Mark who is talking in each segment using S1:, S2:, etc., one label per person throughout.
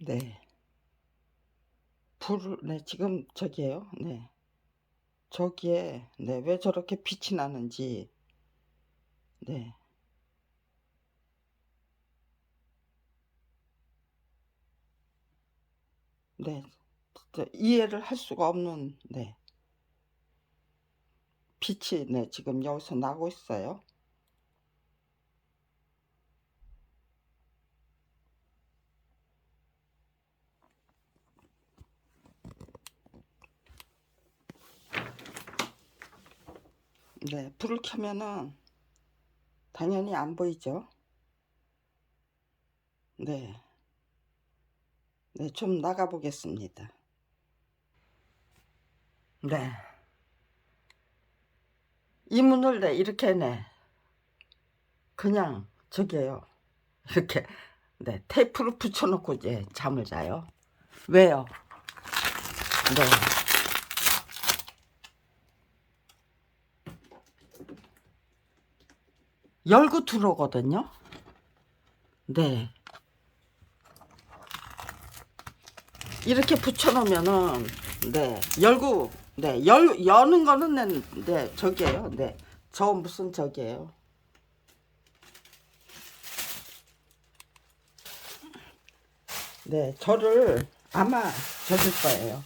S1: 네. 불을 네 지금 저기에요. 네. 저기에 네 왜 저렇게 빛이 나는지 네. 네. 진짜 이해를 할 수가 없는 네 빛이 네 지금 여기서 나고 있어요. 네. 불을 켜면은 당연히 안 보이죠. 네. 네. 좀 나가 보겠습니다. 네. 이 문을 네 이렇게 네 그냥 저기에요. 이렇게 네 테이프를 붙여 놓고 이제 잠을 자요. 왜요? 네. 열고 들어오거든요. 네. 이렇게 붙여 놓으면은 네 열고 네 여는 거는 네 저기에요. 네. 저 무슨 저기에요. 네. 저를 아마 저길 거예요.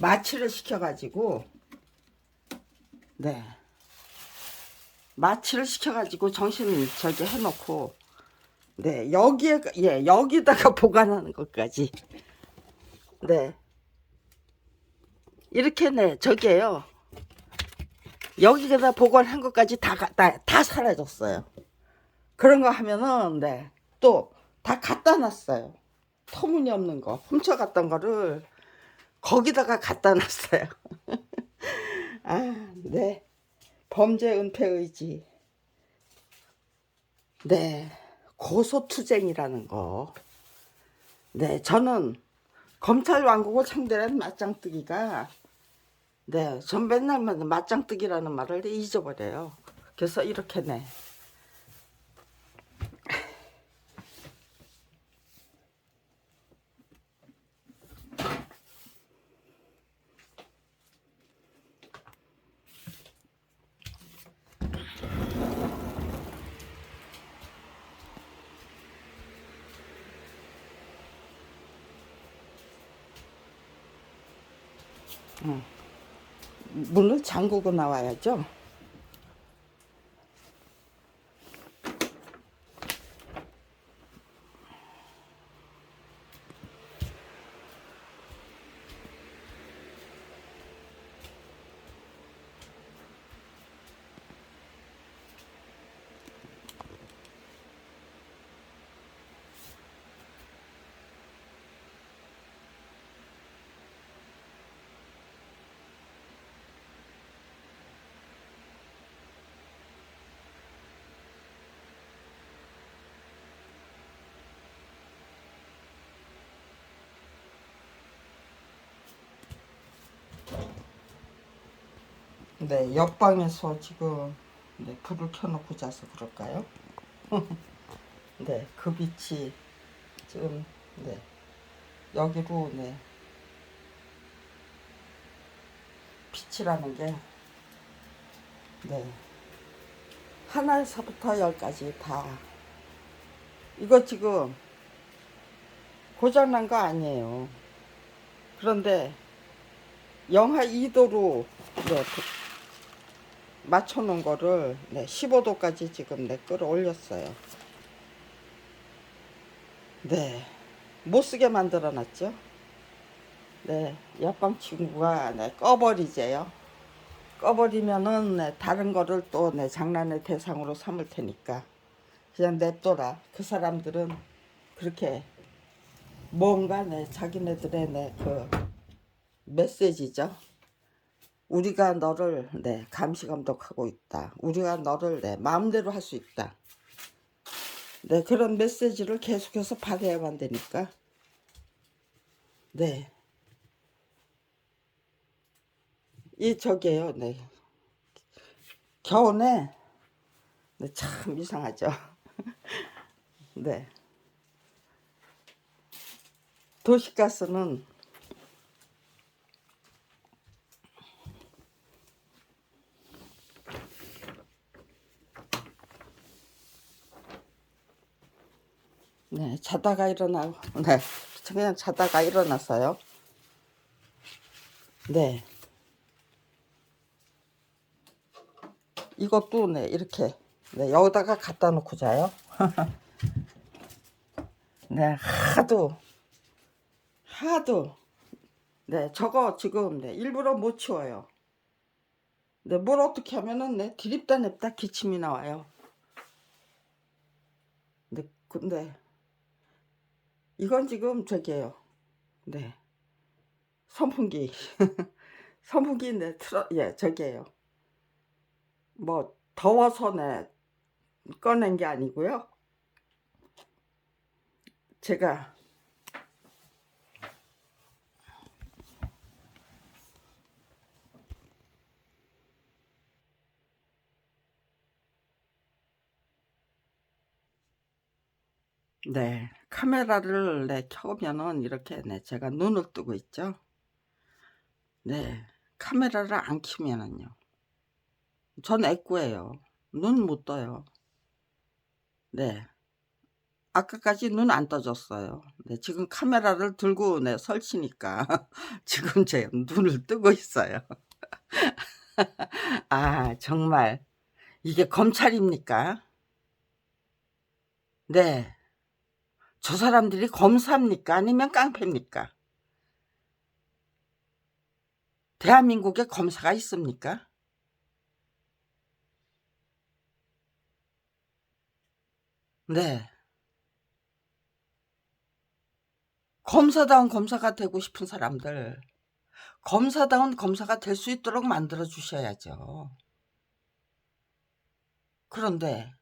S1: 마취를 시켜 가지고 네. 마취를 시켜 가지고 정신 저기 해 놓고 네. 여기에 예 여기다가 보관하는 것까지. 네. 이렇게 네 저기에요. 여기에다 보관한 것까지 다 사라졌어요. 그런 거 하면은 네. 또 다 갖다 놨어요. 터무니없는 거 훔쳐갔던 거를 거기다가 갖다 놨어요. 아, 네. 범죄 은폐 의지. 네. 고소투쟁이라는 거. 네, 저는 검찰 왕국을 상대한 맞짱뜨기가 네, 전 맨날 맞짱뜨기라는 말을 잊어버려요. 그래서 이렇게 네. 문을 잠그고 나와야죠. 네, 옆방에서 지금 네, 불을 켜놓고 자서 그럴까요? 네, 그 빛이 지금 네, 여기로 네, 빛이라는 게 네, 하나에서부터 열까지 다 이거 지금 고장난 거 아니에요. 그런데 영하 2도로 네, 맞춰놓은 거를 네, 15도까지 지금 네, 끌어올렸어요. 네, 못쓰게 만들어 놨죠. 네, 옆방 친구가 네, 꺼버리재요. 꺼버리면은 네, 다른 거를 또 네, 장난의 대상으로 삼을 테니까 그냥 냅둬라. 그 사람들은 그렇게 뭔가 네, 자기네들의 네, 그 메시지죠. 우리가 너를 네, 감시 감독하고 있다. 우리가 너를 네, 마음대로 할 수 있다. 네, 그런 메시지를 계속해서 받아야만 되니까. 네, 이 저게요. 네, 겨우내 네, 참 이상하죠. 네, 도시가스는 네, 자다가 일어나고, 네, 그냥 자다가 일어났어요. 네, 이것도 네, 이렇게, 네, 여기다가 갖다 놓고 자요. 네, 하도, 네, 저거 지금, 네, 일부러 못 치워요. 네, 뭘 어떻게 하면은, 네, 드립다 냅다 기침이 나와요. 네, 근데, 이건 지금 저기예요. 네, 선풍기. 선풍기, 네, 예, 저기예요. 뭐, 더워서, 네, 꺼낸 게 아니고요. 제가, 네, 카메라를 네, 켜면은 이렇게 네, 제가 눈을 뜨고 있죠. 네, 카메라를 안 켜면은요. 전 애꾸예요. 눈 못 떠요. 네, 아까까지 눈 안 떠졌어요. 네, 지금 카메라를 들고 네, 설치니까 지금 제 눈을 뜨고 있어요. 아, 정말 이게 검찰입니까? 네, 저 사람들이 검사입니까? 아니면 깡패입니까? 대한민국에 검사가 있습니까? 네. 검사다운 검사가 되고 싶은 사람들, 검사다운 검사가 될 수 있도록 만들어 주셔야죠. 그런데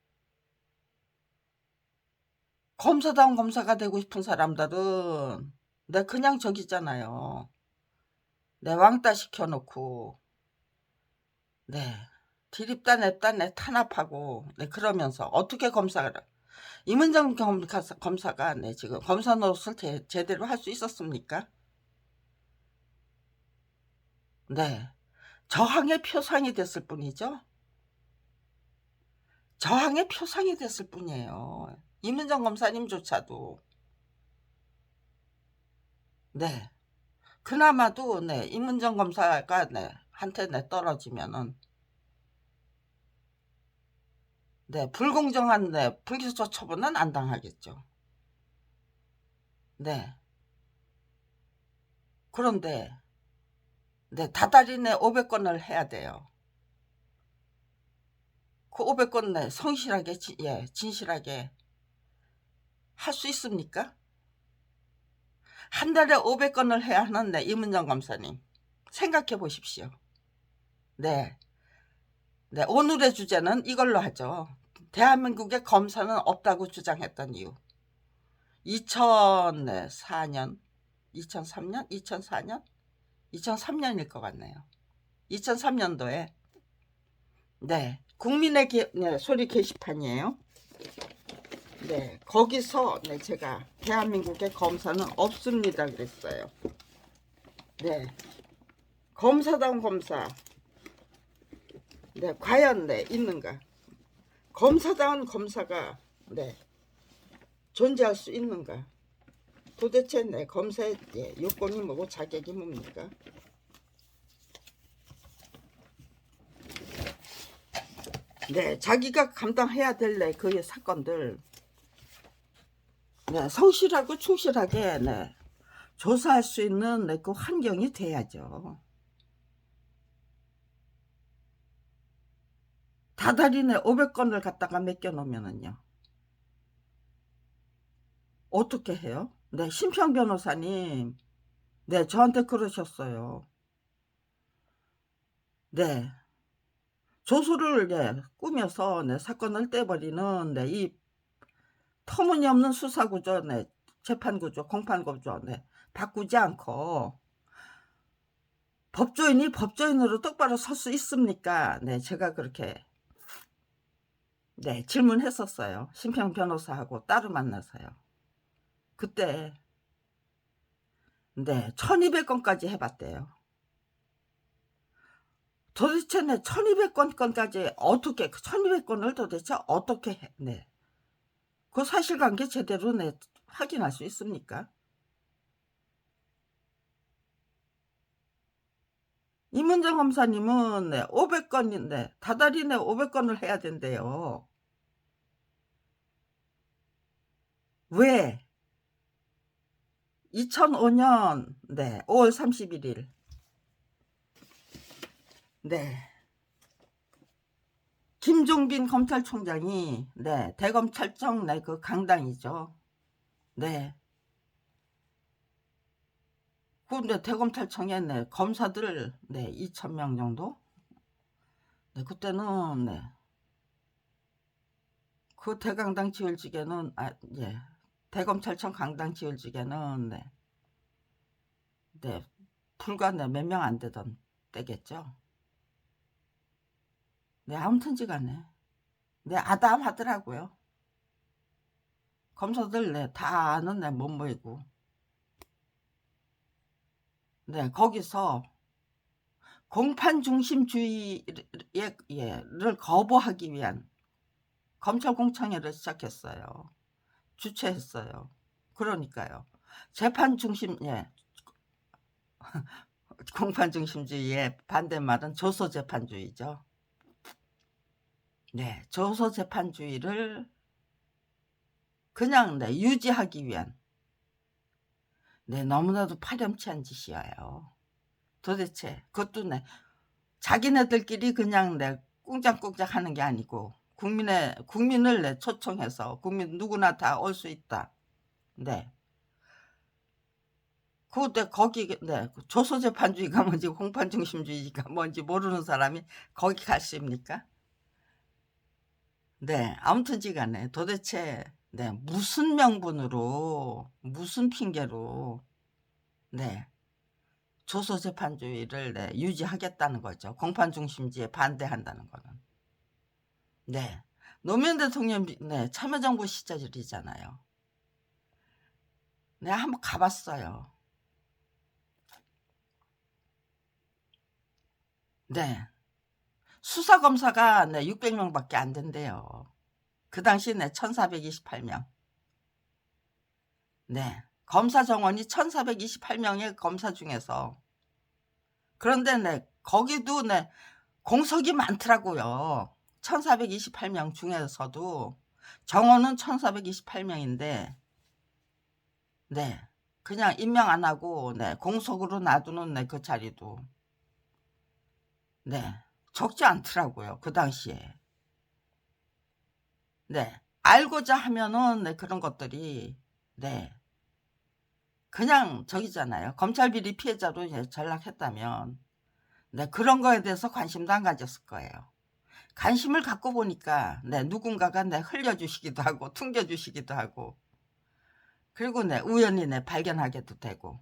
S1: 검사다운 검사가 되고 싶은 사람들은 내 그냥 저기 있잖아요. 내 왕따 시켜놓고 네 디립다 냅다 내 탄압하고 네 그러면서 어떻게 검사를 임은정 검사가 네 지금 검사 노릇을 제대로 할 수 있었습니까? 네 저항의 표상이 됐을 뿐이죠. 저항의 표상이 됐을 뿐이에요. 임은정 검사님조차도. 네. 그나마도 네, 임은정 검사가 네, 한테 네, 떨어지면은 네, 불공정한 네, 불기소 처분은 안 당하겠죠. 네. 그런데 네, 다달이 네 500건을 해야 돼요. 그 500건 네, 성실하게 예, 진실하게 할 수 있습니까? 한 달에 500건을 해야 하는데 임은정 검사님 생각해 보십시오. 네. 네, 오늘의 주제는 이걸로 하죠. 대한민국의 검사는 없다고 주장했던 이유. 2004년, 2003년, 2004년, 2003년일 것 같네요. 2003년도에 네, 국민의 네, 소리 게시판이에요. 네, 거기서 네, 제가 대한민국의 검사는 없습니다 그랬어요. 네, 검사다운 검사. 네, 과연 네, 있는가? 검사다운 검사가 네, 존재할 수 있는가? 도대체 네, 검사의 예, 요건이 뭐고 자격이 뭡니까? 네, 자기가 감당해야 될 네, 그 사건들 네, 성실하고 충실하게 네, 조사할 수 있는 네, 그 환경이 돼야죠. 다달이 네, 500건을 갖다가 맡겨놓으면은요. 어떻게 해요? 네, 심평 변호사님, 네, 저한테 그러셨어요. 네, 조수를 네, 꾸며서 네, 사건을 떼버리는 네, 이 터무니없는 수사구조, 네, 재판구조, 공판구조, 네, 바꾸지 않고 법조인이 법조인으로 똑바로 설 수 있습니까? 네, 제가 그렇게 네, 질문했었어요. 심평 변호사하고 따로 만나서요. 그때 네, 1200건까지 해봤대요. 도대체 네, 1200건까지 어떻게, 1200건을 도대체 어떻게 해, 네. 그 사실관계 제대로 네, 확인할 수 있습니까? 이문정 검사님은 네, 500건인데, 다달이 네, 500건을 해야 된대요. 왜? 2005년 네, 5월 31일 네, 김종빈 검찰총장이 네, 대검찰청 네, 그 강당이죠. 네. 근데 대검찰청에 네, 검사들 네, 2,000명 정도? 네, 그때는 네, 그 대강당 지을지게는 예. 대검찰청 강당 지을지게는 네. 네. 불과 네, 몇 명 안 되던 때겠죠. 네, 아무튼지간에 네, 아담하더라고요. 검사들 네, 다 아는 네, 못 모이고 네, 거기서 공판 중심주의를 거부하기 위한 검찰 공청회를 시작했어요. 주최했어요. 그러니까요. 재판 중심, 예. 공판 중심주의의 반대말은 조소 재판주의죠. 네, 조소 재판주의를 그냥 네, 유지하기 위한 네, 너무나도 파렴치한 짓이에요. 도대체 그것도 네, 자기네들끼리 그냥 네, 꿍짝꿍짝 하는 게 아니고 국민을 네, 초청해서 국민 누구나 다 올 수 있다. 네. 그때 거기 네, 조소재판주의가 뭔지 공판중심주의가 뭔지 모르는 사람이 거기 갔습니까? 네, 아무튼지간에 도대체 네, 무슨 명분으로 무슨 핑계로 네, 조소재판주의를 네, 유지하겠다는 거죠. 공판중심주의에 반대한다는 거는. 네, 노무현 대통령 네, 참여정부 시절이잖아요. 네, 한번 가봤어요. 네. 수사검사가 네, 600명밖에 안 된대요. 그 당시 네, 1428명. 네. 검사 정원이 1428명의 검사 중에서. 그런데 네, 거기도 네, 공석이 많더라고요. 1428명 중에서도 정원은 1428명인데, 네. 그냥 임명 안 하고, 네, 공석으로 놔두는 네, 그 자리도. 네. 적지 않더라고요. 그 당시에. 네. 알고자 하면은, 네, 그런 것들이, 네. 그냥 저기잖아요. 검찰 비리 피해자로 전락했다면, 네, 그런 거에 대해서 관심도 안 가졌을 거예요. 관심을 갖고 보니까, 네, 누군가가 네, 흘려주시기도 하고, 퉁겨주시기도 하고, 그리고 네, 우연히 네, 발견하게도 되고,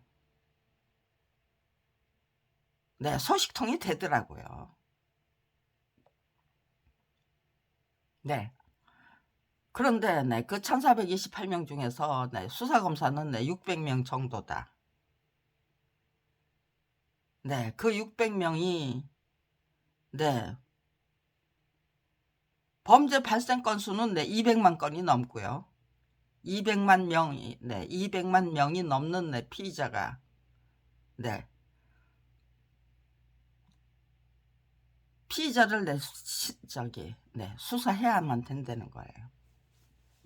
S1: 네, 소식통이 되더라고요. 네. 그런데 네, 그 1428명 중에서 네, 수사검사는 네, 600명 정도다. 네, 그 600명이 네, 범죄 발생 건수는 네, 200만 건이 넘고요. 200만 명이 네, 200만 명이 넘는 네, 피의자가 네, 피의자를 네, 네, 수사해야만 된다는 거예요.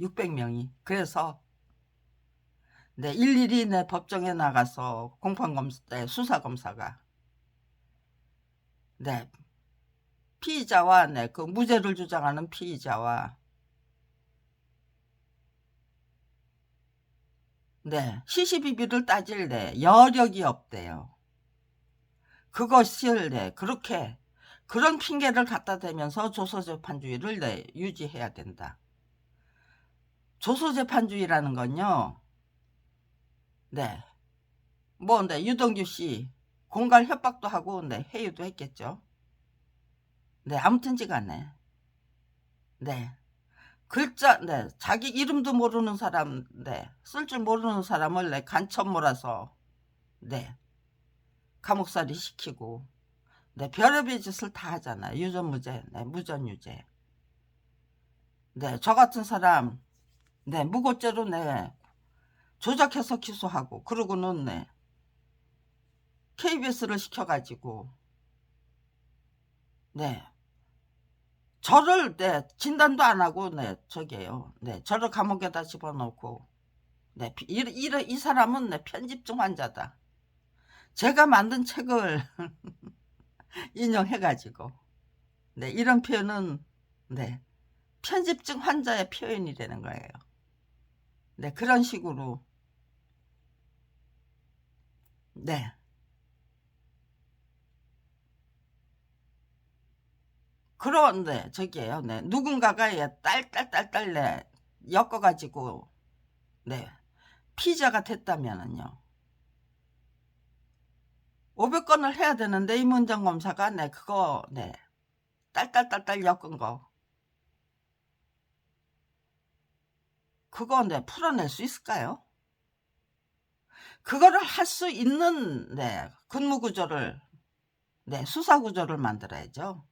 S1: 600명이. 그래서 네, 일일이 네, 법정에 나가서 공판검사, 네, 수사검사가 네, 피의자와 네, 그 무죄를 주장하는 피의자와 네, 시시비비를 따질 네, 여력이 없대요. 그것을 네, 그렇게 그런 핑계를 갖다 대면서 조소재판주의를 네, 유지해야 된다. 조소재판주의라는 건요. 네. 뭐 네, 유동규 씨 공갈 협박도 하고 네, 회유도 했겠죠. 네, 아무튼지간에 네. 글자 네, 자기 이름도 모르는 사람 네, 쓸 줄 모르는 사람을 네, 간첩 몰아서 네, 감옥살이 시키고, 네, 별의별 짓을 다 하잖아요. 유전무죄, 네, 무전유죄. 네, 저 같은 사람, 네, 무고죄로, 네, 조작해서 기소하고, 그러고는, 네, KBS를 시켜가지고, 네, 저를, 네, 진단도 안 하고, 네, 저기에요. 네, 저를 감옥에다 집어넣고, 네, 이 사람은, 네, 편집증 환자다. 제가 만든 책을 인용해가지고, 네, 이런 표현은, 네, 편집증 환자의 표현이 되는 거예요. 네, 그런 식으로, 네, 그런데 저기에요. 네, 누군가가 딸딸딸딸 네, 엮어가지고, 네, 피자가 됐다면은요. 500건을 해야 되는데 이문정 검사가 네, 그거, 네, 딸딸딸딸 엮은 거, 그거 네, 풀어낼 수 있을까요? 그거를 할 수 있는, 네, 근무 구조를, 네, 수사 구조를 만들어야죠.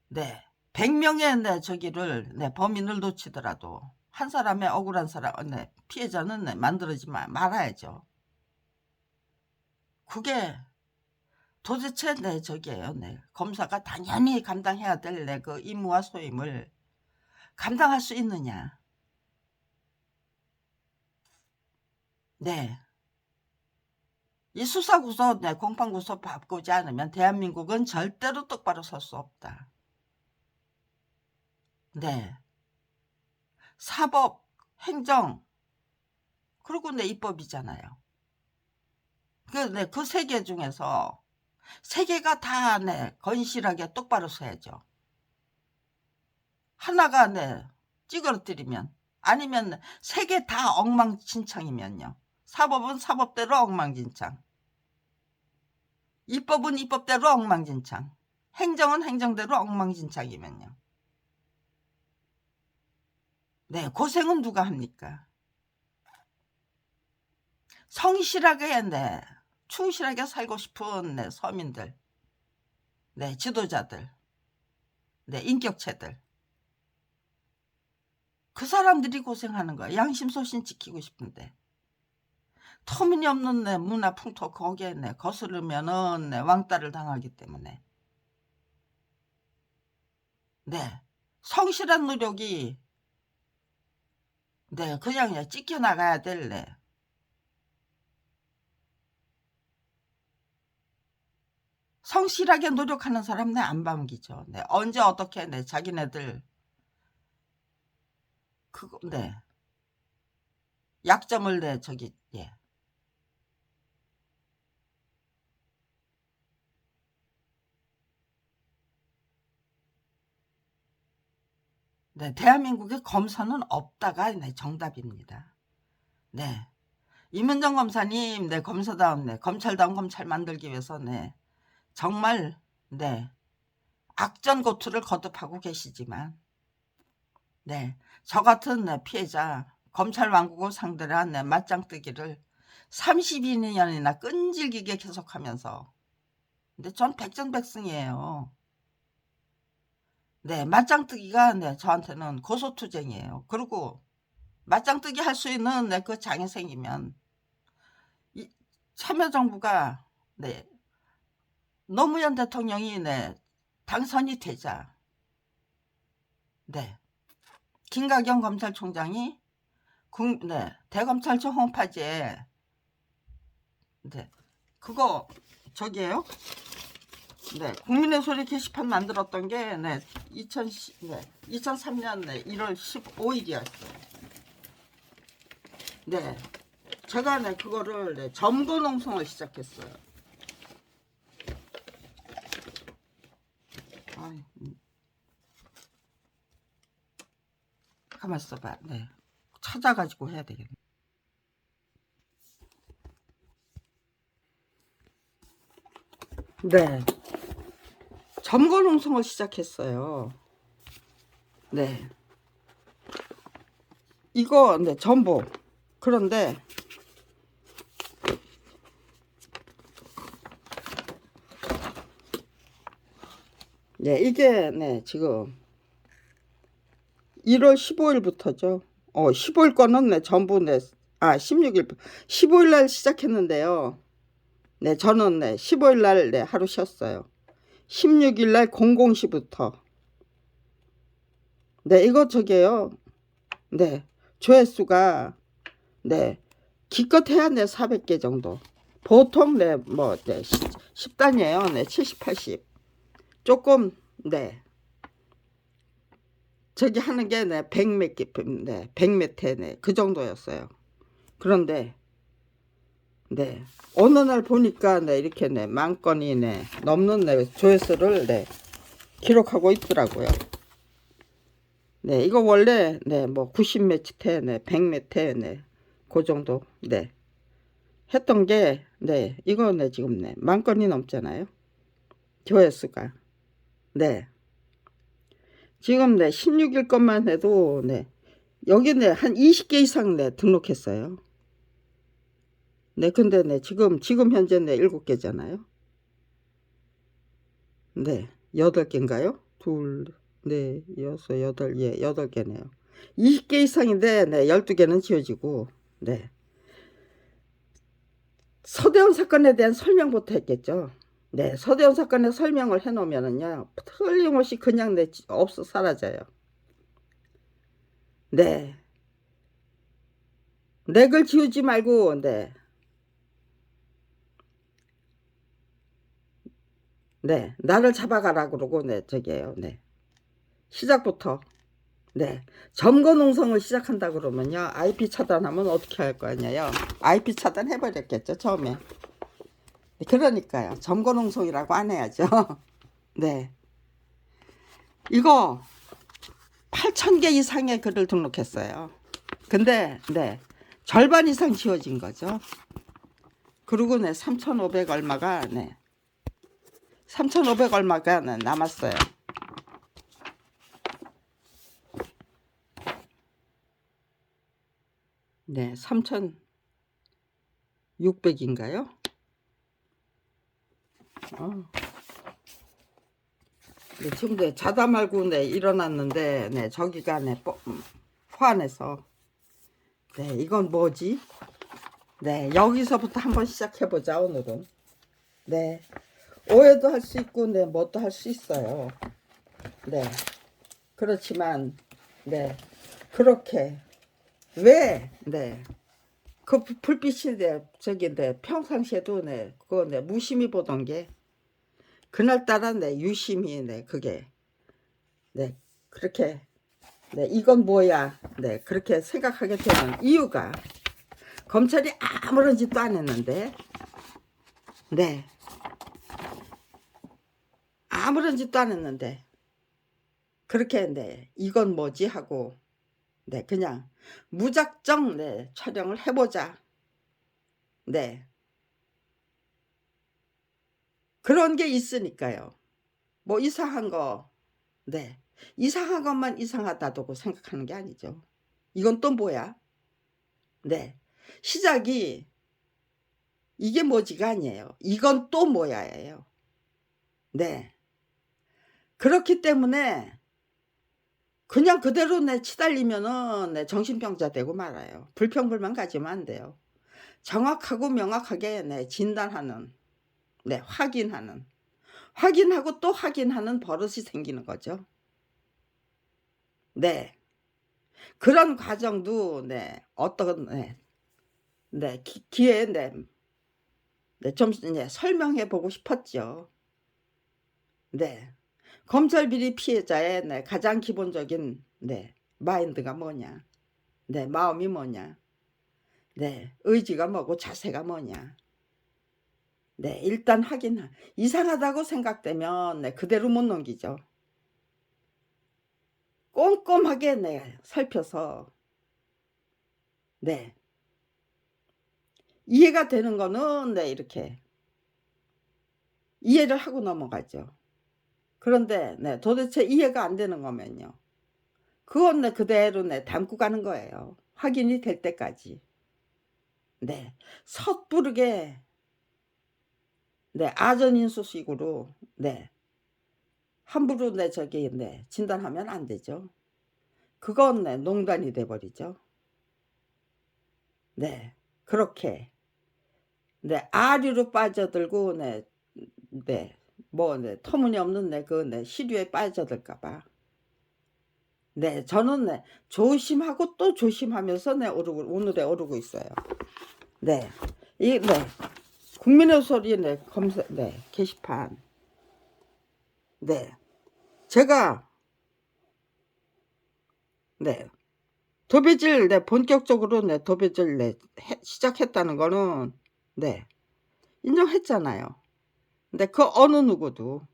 S1: 네, 100명의 네, 저기를, 네, 범인을 놓치더라도 한 사람의 억울한 사람, 네, 피해자는 네, 만들어지 말아야죠. 그게 도대체 네, 저기예요. 네, 검사가 당연히 감당해야 될 네, 그 임무와 소임을 감당할 수 있느냐. 네, 이 수사구조, 네, 공판구조 바꾸지 않으면 대한민국은 절대로 똑바로 설 수 없다. 네, 사법, 행정, 그리고 네, 입법이잖아요. 그 세 개 중에서 세 개가 다 네, 건실하게 똑바로 서야죠. 하나가 네, 찌그러뜨리면, 아니면 세 개 다 엉망진창이면요. 사법은 사법대로 엉망진창, 입법은 입법대로 엉망진창, 행정은 행정대로 엉망진창이면요. 네, 고생은 누가 합니까? 성실하게, 네, 충실하게 살고 싶은 네, 서민들, 네, 지도자들, 네, 인격체들, 그 사람들이 고생하는 거야. 양심소신 지키고 싶은데 터무니없는 네, 문화 풍토 거기에 네, 거스르면은 네, 왕따를 당하기 때문에, 네, 성실한 노력이, 네, 그냥 지켜나가야 될래. 성실하게 노력하는 사람 네, 안 반기죠. 네, 언제 어떻게 네, 자기네들 그거 네, 약점을 네, 저기, 예, 네, 대한민국에 검사는 없다가 네, 정답입니다. 네, 이문정 검사님, 네, 검사다운 네, 검찰다운 검찰 만들기 위해서 네, 정말 네, 악전고투를 거듭하고 계시지만, 네, 저 같은 네, 피해자 검찰 왕국을 상대로 한 네, 맞짱뜨기를 32년이나 끈질기게 계속하면서, 근데 전 백전백승이에요. 네, 맞짱뜨기가 네, 저한테는 고소투쟁이에요. 그리고 맞짱뜨기 할 수 있는 네, 그 장이 생기면 이 참여정부가 네, 노무현 대통령이 네, 당선이 되자, 네, 김가경 검찰총장이 네, 대검찰청 홈페이지에 네, 그거 저기에요. 네, 국민의 소리 게시판 만들었던 게 네, 2003년 네, 1월 15일이었어요. 네, 제가 네, 그거를 네, 점거 농성을 시작했어요. 아이, 가만 있어봐. 네, 찾아가지고 해야 되겠네. 네, 점거 농성을 시작했어요. 네, 이거 네, 전복. 그런데 네, 이게 네, 지금 1월 15일부터죠. 15일 거는 네, 전부 네, 16일, 15일 날 시작했는데요. 네, 저는 네, 15일 날 네, 하루 쉬었어요. 16일 날 00시부터. 네, 이거 저게요. 네, 조회수가 네, 기껏해야 네, 400개 정도. 보통 네, 뭐 네, 10단이에요. 네, 70, 80. 조금 네. 저기 하는 게 네, 100몇 개, 네, 100몇 회, 네, 그 정도였어요. 그런데 네, 어느 날 보니까 네, 이렇게 네, 만 건이 네, 넘는 네, 조회수를 네, 기록하고 있더라고요. 네, 이거 원래 네, 뭐 90몇 회, 네, 100몇 회, 네, 그 정도 네, 했던 게 네, 이거 네, 지금 네, 만 건이 넘잖아요. 조회수가. 네. 지금 네, 16일 것만 해도 네, 여기 네, 한 20개 이상 네, 등록했어요. 네, 근데 네, 지금 현재 네, 7개잖아요. 네, 8개인가요? 둘, 네, 여섯, 여덟, 예, 8개네요. 20개 이상인데, 네, 12개는 지워지고, 네. 서대원 사건에 대한 설명부터 했겠죠. 네, 서대원 사건의 설명을 해놓으면은요, 틀림없이 그냥 네, 없어 사라져요. 네. 넥을 지우지 말고, 네. 네, 나를 잡아가라 그러고, 네, 저기에요, 네. 시작부터. 네. 점거 농성을 시작한다 그러면요. IP 차단하면 어떻게 할 거냐요. IP 차단 해버렸겠죠, 처음에. 그러니까요. 점거 농성이라고 안 해야죠. 네. 이거 8,000개 이상의 글을 등록했어요. 근데, 네. 절반 이상 지워진 거죠. 그리고 네, 3,500 얼마가, 네. 3,500 얼마가 네, 남았어요. 네, 3,600인가요? 네, 지금 네, 자다 말고 네, 일어났는데 네, 저기가 네, 포안해서 네, 이건 뭐지? 네, 여기서부터 한번 시작해 보자. 오늘은 네, 오해도 할 수 있고 네, 뭣도 할 수 있어요. 네, 그렇지만 네, 그렇게 왜 네, 그 불빛이 네, 저기 네, 평상시에도 네, 그거 네, 무심히 보던 게 그날따라 네, 유심히 네, 그게 네, 그렇게 네, 이건 뭐야? 네, 그렇게 생각하게 되는 이유가 검찰이 아무런 짓도 안 했는데, 네, 아무런 짓도 안 했는데, 그렇게, 네, 이건 뭐지? 하고, 네, 그냥 무작정, 네, 촬영을 해보자. 네, 그런 게 있으니까요. 뭐 이상한 거, 네, 이상한 것만 이상하다고 생각하는 게 아니죠. 이건 또 뭐야? 네, 시작이 이게 뭐지가 아니에요. 이건 또 뭐야예요. 네. 그렇기 때문에 그냥 그대로 내 치달리면은 내 정신병자 되고 말아요. 불평불만 가지면 안 돼요. 정확하고 명확하게 내 진단하는, 네, 확인하고 또 확인하는 버릇이 생기는 거죠. 네. 그런 과정도 네, 어떤 기회에 좀 설명해 보고 싶었죠. 네. 검찰 비리 피해자의 가장 기본적인 마인드가 뭐냐? 네, 마음이 뭐냐? 네, 의지가 뭐고 자세가 뭐냐? 네, 일단 이상하다고 생각되면 그대로 못 넘기죠. 꼼꼼하게 살펴서 네, 이해가 되는 거는 이렇게 이해를 하고 넘어가죠. 그런데 도대체 이해가 안 되는 거면요. 그건 그대로 담고 가는 거예요. 확인이 될 때까지. 네, 섣부르게 아전인수식으로 함부로 내 저기 네 진단하면 안 되죠. 그건 네 농단이 돼 버리죠. 네. 그렇게 네 아류로 빠져들고 네 네 뭐 네 터무니없는 네 그 네 시류에 빠져들까 봐. 네 저는 네 조심하고 또 조심하면서 네 오르고 오늘에 오르고 있어요. 네. 이 네. 국민의 소리 네 검색 네 게시판. 네. 제가 네 도배질 네 본격적으로 네 도배질 네 시작했다는 거는 네 인정했잖아요. 근데 그 어느 누구도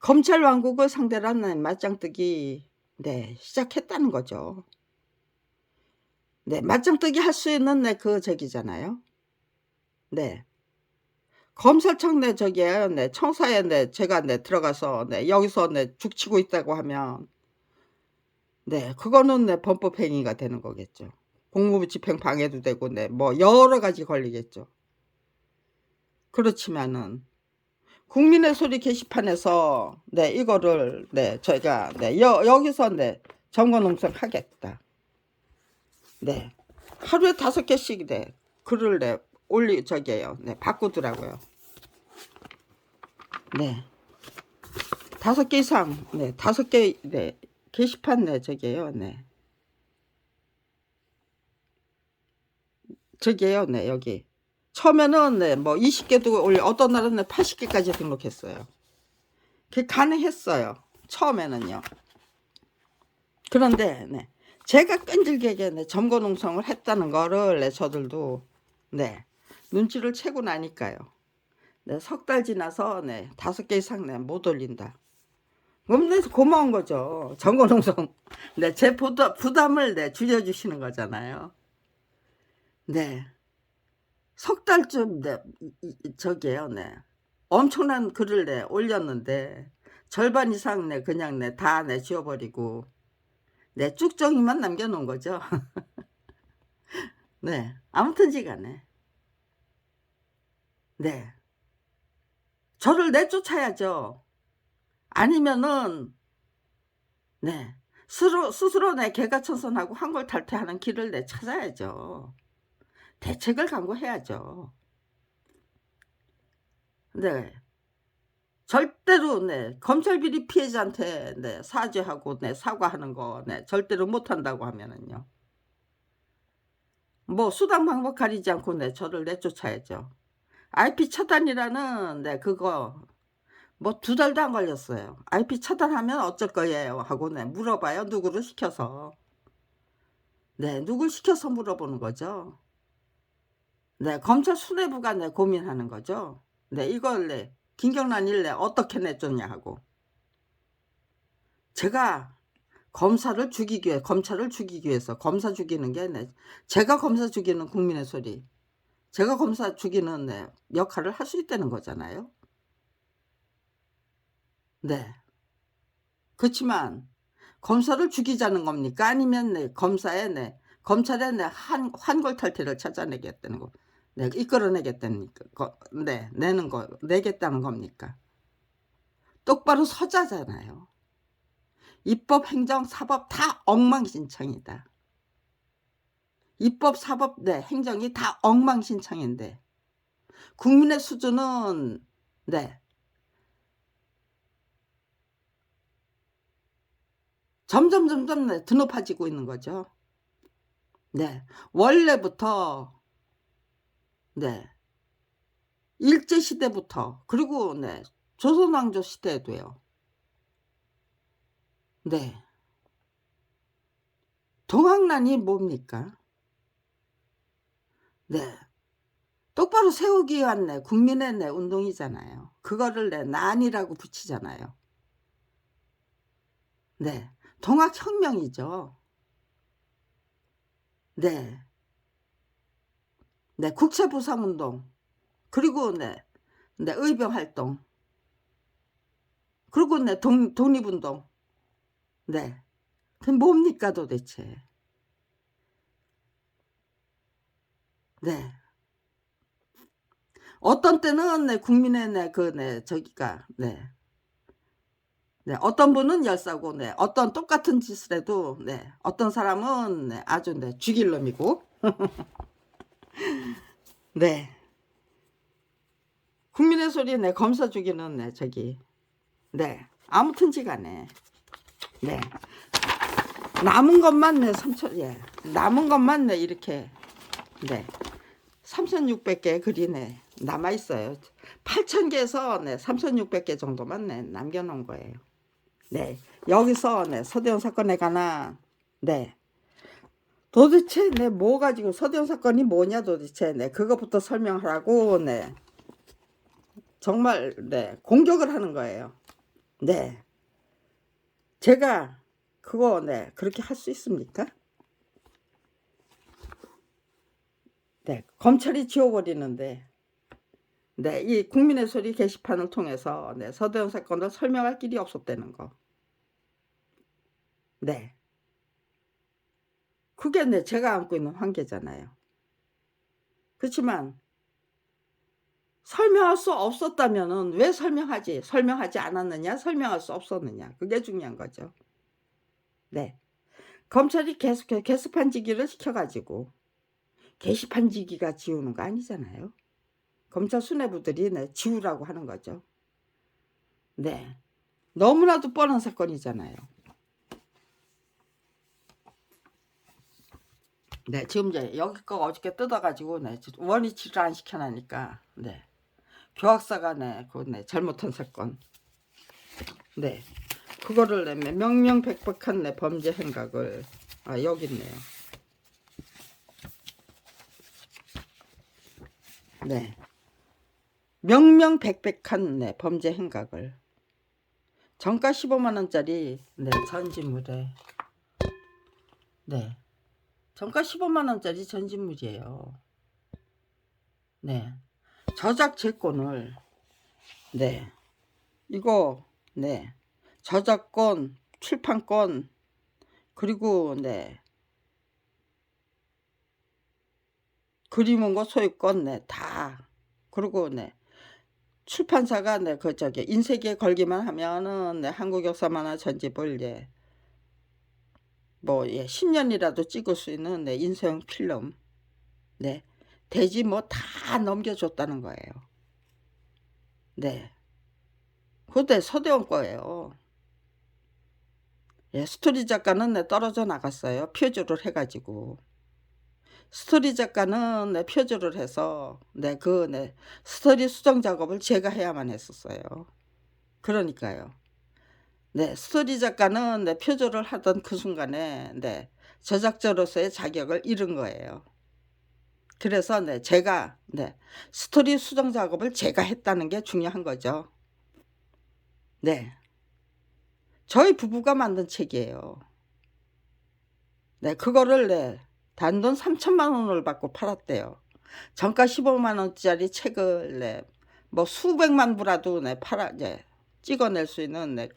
S1: 검찰 왕국을 상대로 하는 맞짱뜨기 네 시작했다는 거죠. 네 맞짱뜨기 할 수 있는 네 그 저기잖아요. 네. 검찰청 내 저기에 네 청사에 네 제가 네 들어가서 네 여기서 네 죽치고 있다고 하면 네 그거는 네 범법 행위가 되는 거겠죠. 공무부 집행 방해도 되고 네 뭐 여러 가지 걸리겠죠. 그렇지만은 국민의 소리 게시판에서 네 이거를 네 저희가 네 여기서 네 점거 농성하겠다. 네. 하루에 5개씩 네 글을 네 저기에요. 네 바꾸더라고요. 네. 5개 이상 네 5개 네 게시판 네 저기에요. 네. 저기에요. 네 여기. 처음에는 네 뭐 20개도 올려 어떤 날은 네 80개까지 등록했어요. 그게 가능했어요. 처음에는요. 그런데 네 제가 끈질기게 네 점거 농성을 했다는 거를 네 저들도 네 눈치를 채고 나니까요. 네 석 달 지나서 네 5개 이상 네 못 올린다. 그럼 네 고마운 거죠. 점거 농성 네 제 부담을 네 줄여주시는 거잖아요. 네. 석 달쯤 네 저기에요. 네. 엄청난 글을 네 올렸는데 절반 이상 네 그냥 네 다 네 지워 버리고 네 쭉정이만 남겨 놓은 거죠. 네. 아무튼지 간에 네. 저를 내쫓아야죠. 아니면은 네. 스스로 내 개가천선하고 환골탈퇴하는 길을 내 찾아야죠. 대책을 강구해야죠. 네. 절대로 네 검찰 비리 피해자한테 네 사죄하고 네 사과하는 거 네 절대로 못한다고 하면은요. 뭐 수단 방법 가리지 않고 네 저를 내쫓아야죠. IP 차단이라는 네 그거 뭐 2달도 안 걸렸어요. "IP 차단하면 어쩔 거예요?" 하고 네 물어봐요, 누구를 시켜서. 네 누굴 시켜서 물어보는 거죠. 네 검찰 수뇌부가 네 고민하는 거죠. 네 이걸 네 김경란 일내 어떻게 내쫓냐 하고. 제가 검찰을 죽이기 위해서 검사 죽이는 게 네 제가 검사 죽이는 국민의 소리 제가 검사 죽이는 네 역할을 할 수 있다는 거잖아요. 네. 그렇지만 검사를 죽이자는 겁니까? 아니면 네 검사의 네 검찰의 네 환골탈퇴를 찾아내겠다는 거 네 이끌어내겠다는 네 내겠다는 겁니까? 똑바로 서자잖아요. 입법, 행정, 사법 다 엉망진창이다. 입법, 사법 네 행정이 다 엉망진창인데 국민의 수준은 네 점점 네 드높아지고 있는 거죠. 네. 원래부터 네 일제 시대부터 그리고 네 조선 왕조 시대에도요. 네. 동학난이 뭡니까? 네. 똑바로 세우기 위한 네 국민의 네 운동이잖아요. 그거를 네 난이라고 붙이잖아요. 네. 동학혁명이죠. 네. 네. 국채부상운동 그리고 네 의병활동 그리고 네 독립운동. 네. 그게 뭡니까 도대체. 네. 어떤 때는 네 국민의 네 저기가 네 네, 어떤 분은 열사고, 네, 어떤 똑같은 짓을 해도, 네, 어떤 사람은, 네, 아주, 네, 죽일 놈이고, 네, 국민의 소리, 네, 검사 죽이는, 네, 저기, 네, 아무튼지 간에, 네, 남은 것만, 네, 3천, 예, 남은 것만, 네, 이렇게, 네, 3,600개 글이, 네, 남아있어요. 8,000개에서, 네, 3,600개 정도만, 네, 남겨놓은 거예요. 네, 여기서, 네, 서대원 사건에 관한, 네, 도대체 네 뭐 가지고 서대원 사건이 뭐냐 도대체 네 그것부터 설명하라고 네 정말 네 공격을 하는 거예요. 네 제가 그거 네 그렇게 할 수 있습니까? 네 검찰이 지워버리는데 네 이 국민의 소리 게시판을 통해서 네 서대원 사건을 설명할 길이 없었다는 거. 네 그게 네 제가 안고 있는 한계잖아요. 그렇지만 설명할 수 없었다면은 왜 설명하지 않았느냐, 설명할 수 없었느냐. 그게 중요한 거죠. 네. 검찰이 계속해서 게시판지기를 시켜가지고 게시판지기가 지우는 거 아니잖아요. 검찰 수뇌부들이 네, 지우라고 하는 거죠. 네. 너무나도 뻔한 사건이잖아요. 네. 지금 이제 여기 거 어저께 뜯어가지고 네, 원위치를 안 시켜놨으니까 네. 교학사가 네, 그 네, 잘못한 사건. 네. 그거를 네, 명명백백한 네, 범죄 행각을 여기 있네요. 네. 명명백백한 네, 범죄 행각을 정가 15만원짜리 네, 전지물에 네. 정가 15만원짜리 전지물이에요. 네. 저작재권을 네. 이거 네. 저작권, 출판권 그리고 네. 그림원고 소유권 네. 다 그리고 네. 출판사가 네. 그 저기 인쇄기에 걸기만 하면은 네. 한국역사만화 전집을 예. 뭐 예. 10년이라도 찍을 수 있는 네. 인쇄용 필름 네. 대지 뭐 다 넘겨줬다는 거예요. 네. 그때 서대원 거예요. 예, 스토리 작가는 네, 떨어져 나갔어요. 표절을 해가지고. 스토리 작가는 네, 표절을 해서 네, 네, 스토리 수정 작업을 제가 해야만 했었어요. 그러니까요. 네, 스토리 작가는 네, 표절을 하던 그 순간에 네, 저작자로서의 자격을 잃은 거예요. 그래서 네, 제가 네, 스토리 수정 작업을 제가 했다는 게 중요한 거죠. 네. 저희 부부가 만든 책이에요. 네, 그거를 네, 단돈 3천만 원을 받고 팔았대요. 정가 15만 원짜리 책을 네, 뭐 수백만 부라도 네, 네, 찍어낼 수 있는 네,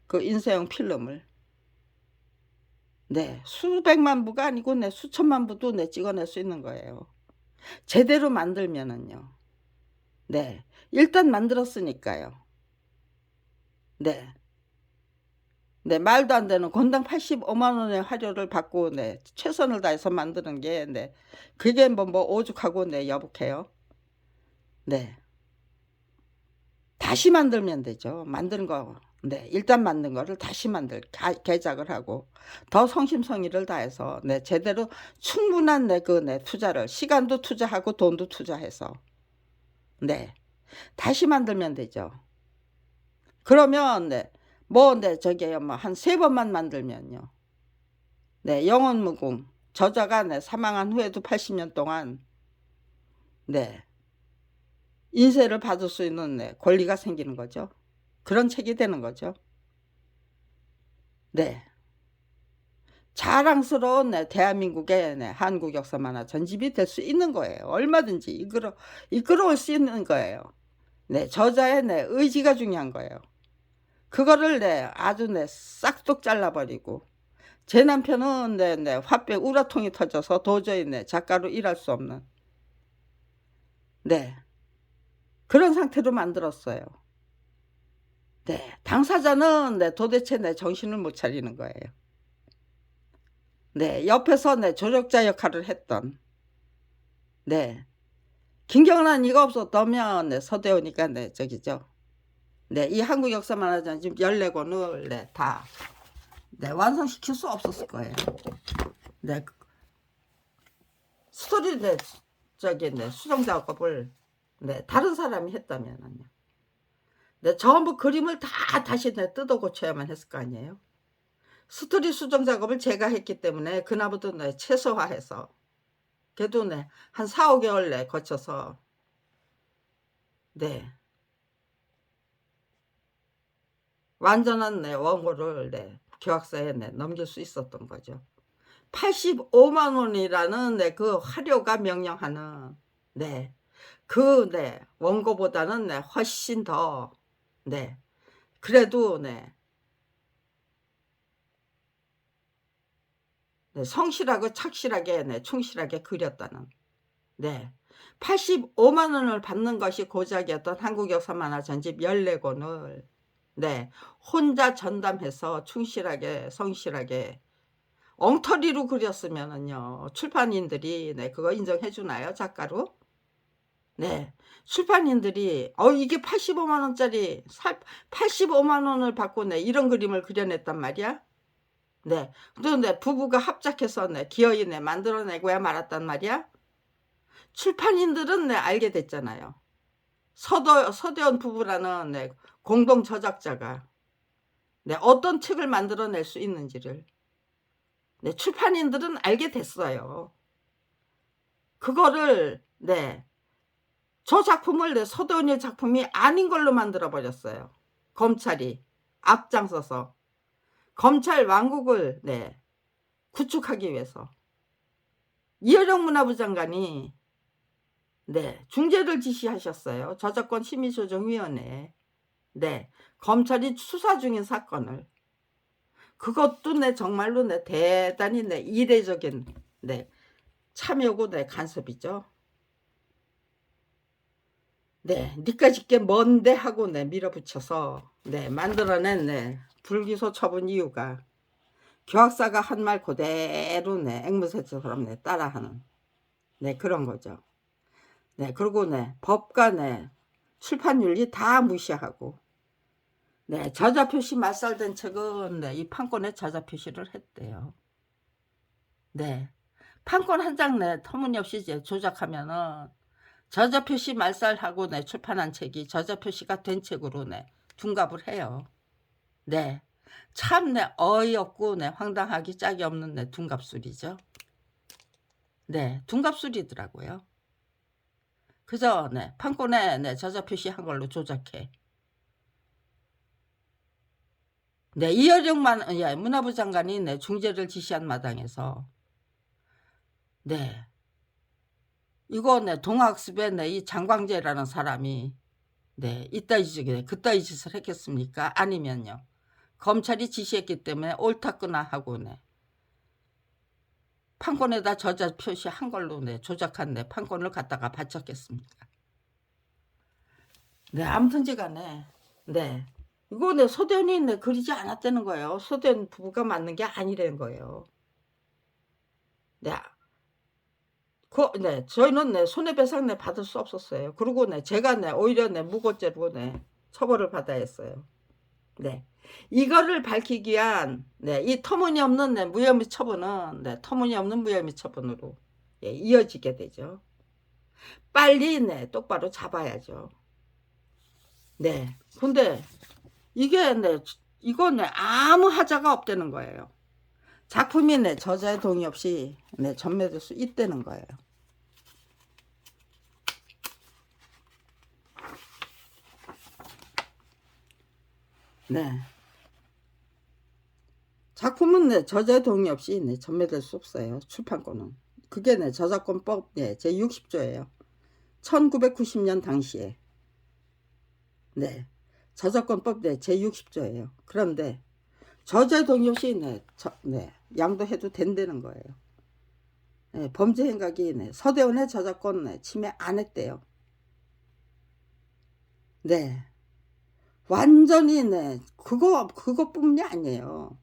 S1: 그 인쇄용 필름을 네, 수백만 부가 아니고 네, 수천만 부도 네, 찍어낼 수 있는 거예요. 제대로 만들면은요. 네, 일단 만들었으니까요. 네. 네, 말도 안 되는 건당 85만 원의 화료를 받고 네, 최선을 다해서 만드는 게 네, 그게 뭐 오죽하고 네, 여북해요. 네, 다시 만들면 되죠. 만든 거, 네, 일단 만든 거를 다시 개작을 하고 더 성심성의를 다해서 네, 제대로 충분한 네, 네, 투자를 시간도 투자하고 돈도 투자해서 네, 다시 만들면 되죠. 그러면 네, 네, 저기요, 뭐 한 3번만 만들면요. 네, 영원무궁. 저자가 네, 사망한 후에도 80년 동안 네, 인쇄를 받을 수 있는 네, 권리가 생기는 거죠. 그런 책이 되는 거죠. 네. 자랑스러운 네, 대한민국의 네, 한국 역사만화 전집이 될 수 있는 거예요. 얼마든지 이끌어올 수 있는 거예요. 네, 저자의 네, 의지가 중요한 거예요. 그거를 네, 아주 네, 싹둑 잘라버리고 제 남편은 네, 화병 우라통이 터져서 도저히 네, 작가로 일할 수 없는 네, 그런 상태로 만들었어요. 네, 당사자는 네, 도대체 내 정신을 못 차리는 거예요. 네, 옆에서 네, 조력자 역할을 했던 네, 김경란 이거 없었다면 네, 서대원이가 네, 저기죠. 네, 이 한국 역사 만화전집 14권을 네, 다 네, 완성시킬 수 없었을 거예요. 네, 스토리 네, 저기 네, 수정 작업을 네, 다른 사람이 했다면은요. 네, 전부 그림을 다 다시 네, 뜯어 고쳐야만 했을 거 아니에요. 스토리 수정 작업을 제가 했기 때문에 그나마도 네, 최소화해서 그래도 네, 한 4, 5개월 내 거쳐서 네, 완전한 네, 원고를 네, 교학사에 네, 넘길 수 있었던 거죠. 85만 원이라는 네, 그 화료가 명령하는 네, 그 네, 원고보다는 네, 훨씬 더 네, 그래도 네, 네, 성실하고 착실하게 네, 충실하게 그렸다는 네. 85만 원을 받는 것이 고작이었던 한국역사 만화 전집 14권을 네. 혼자 전담해서 충실하게 성실하게 엉터리로 그렸으면은요. 출판인들이 네, 그거 인정해 주나요? 작가로? 네. 출판인들이 이게 85만 원짜리 85만 원을 받고 네, 이런 그림을 그려냈단 말이야? 네. 그런데 부부가 합작해서 네, 기어이 네, 만들어내고야 말았단 말이야? 출판인들은 네, 알게 됐잖아요. 서대원 부부라는 네, 공동 저작자가 네, 어떤 책을 만들어낼 수 있는지를 네, 출판인들은 알게 됐어요. 그거를 네, 저 작품을 네, 서대원의 작품이 아닌 걸로 만들어 버렸어요. 검찰이 앞장서서 검찰 왕국을 네, 구축하기 위해서 이어령 문화부 장관이 네, 중재를 지시하셨어요. 저작권 심의조정위원회에 네, 검찰이 수사 중인 사건을 그것도 네, 정말로 네, 대단히 네, 이례적인 네, 참여고 네, 간섭이죠. 네, 니까짓 게 뭔데 하고 네, 밀어붙여서 네, 만들어낸 네, 불기소 처분 이유가 교학사가 한 말 그대로 네, 앵무새처럼 네, 따라하는 네, 그런 거죠. 네, 그리고 네, 법과 네, 출판윤리 다 무시하고 네, 저자 표시 말살된 책은 네, 이 판권에 저자 표시를 했대요. 네, 판권 한 장 내 터무니없이 이제 조작하면은 저자 표시 말살하고 네, 출판한 책이 저자 표시가 된 책으로 네, 둔갑을 해요. 네, 참 네, 어이없고 네, 황당하기 짝이 없는 네, 둔갑술이죠. 네, 둔갑술이더라고요. 그저 네, 판권에 네, 저자 표시한 걸로 조작해. 네, 이어령만 예, 문화부 장관이 네, 중재를 지시한 마당에서 네, 이거 네, 동학습에 네, 이 장광재라는 사람이 네, 이따위 짓 그따위 짓을 했겠습니까? 아니면요, 검찰이 지시했기 때문에 옳다거나 하고 네, 판권에다 저자 표시한 걸로 네, 조작한 네, 판권을 갖다가 바쳤겠습니까? 네, 아무튼지간에 네, 이거 네, 서대원이 네, 그리지 않았다는 거예요. 서대원 부부가 맞는 게 아니라는 거예요. 네, 네, 저희는 네, 손해배상 네, 받을 수 없었어요. 그리고 네, 제가 네, 오히려 네, 무고죄로 네, 처벌을 받아야 했어요. 네, 이거를 밝히기 위한 네, 이 터무니없는 네, 무혐의 처분은 네, 터무니없는 무혐의 처분으로 예, 이어지게 되죠. 빨리 네, 똑바로 잡아야죠. 네, 근데 이게 네, 이건 네, 아무 하자가 없다는 거예요. 작품이 네, 저자의 동의 없이 네, 전매될 수 있다는 거예요. 네. 작품은 네, 저자의 동의 없이 네, 전매될 수 없어요. 출판권은. 그게 네, 저작권법 네, 제60조예요. 1990년 당시에. 네. 저작권법 네, 제60조예요. 그런데 저자의 동의 없이 네, 네, 양도해도 된다는 거예요. 네, 범죄 행각이 네, 서대원의 저작권 네, 침해 안 했대요. 네. 완전히 네 그것뿐만이 아니에요.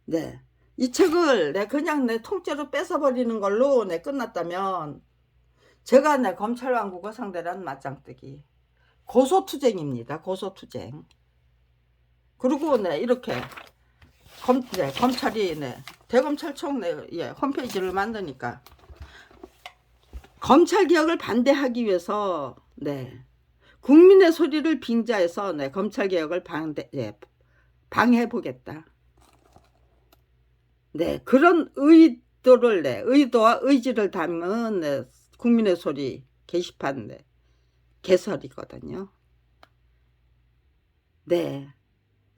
S1: 네. 이 책을 그냥 통째로 뺏어버리는 걸로 끝났다면 제가 검찰 왕국어 상대란 맞짱뜨기 고소투쟁입니다. 고소투쟁. 그리고 이렇게 검찰이 대검찰청 홈페이지를 만드니까 검찰개혁을 반대하기 위해서 국민의 소리를 빙자해서 검찰개혁을 방해해보겠다. 그런 의도와 의지를 담은 국민의 소리 게시판 개설이거든요.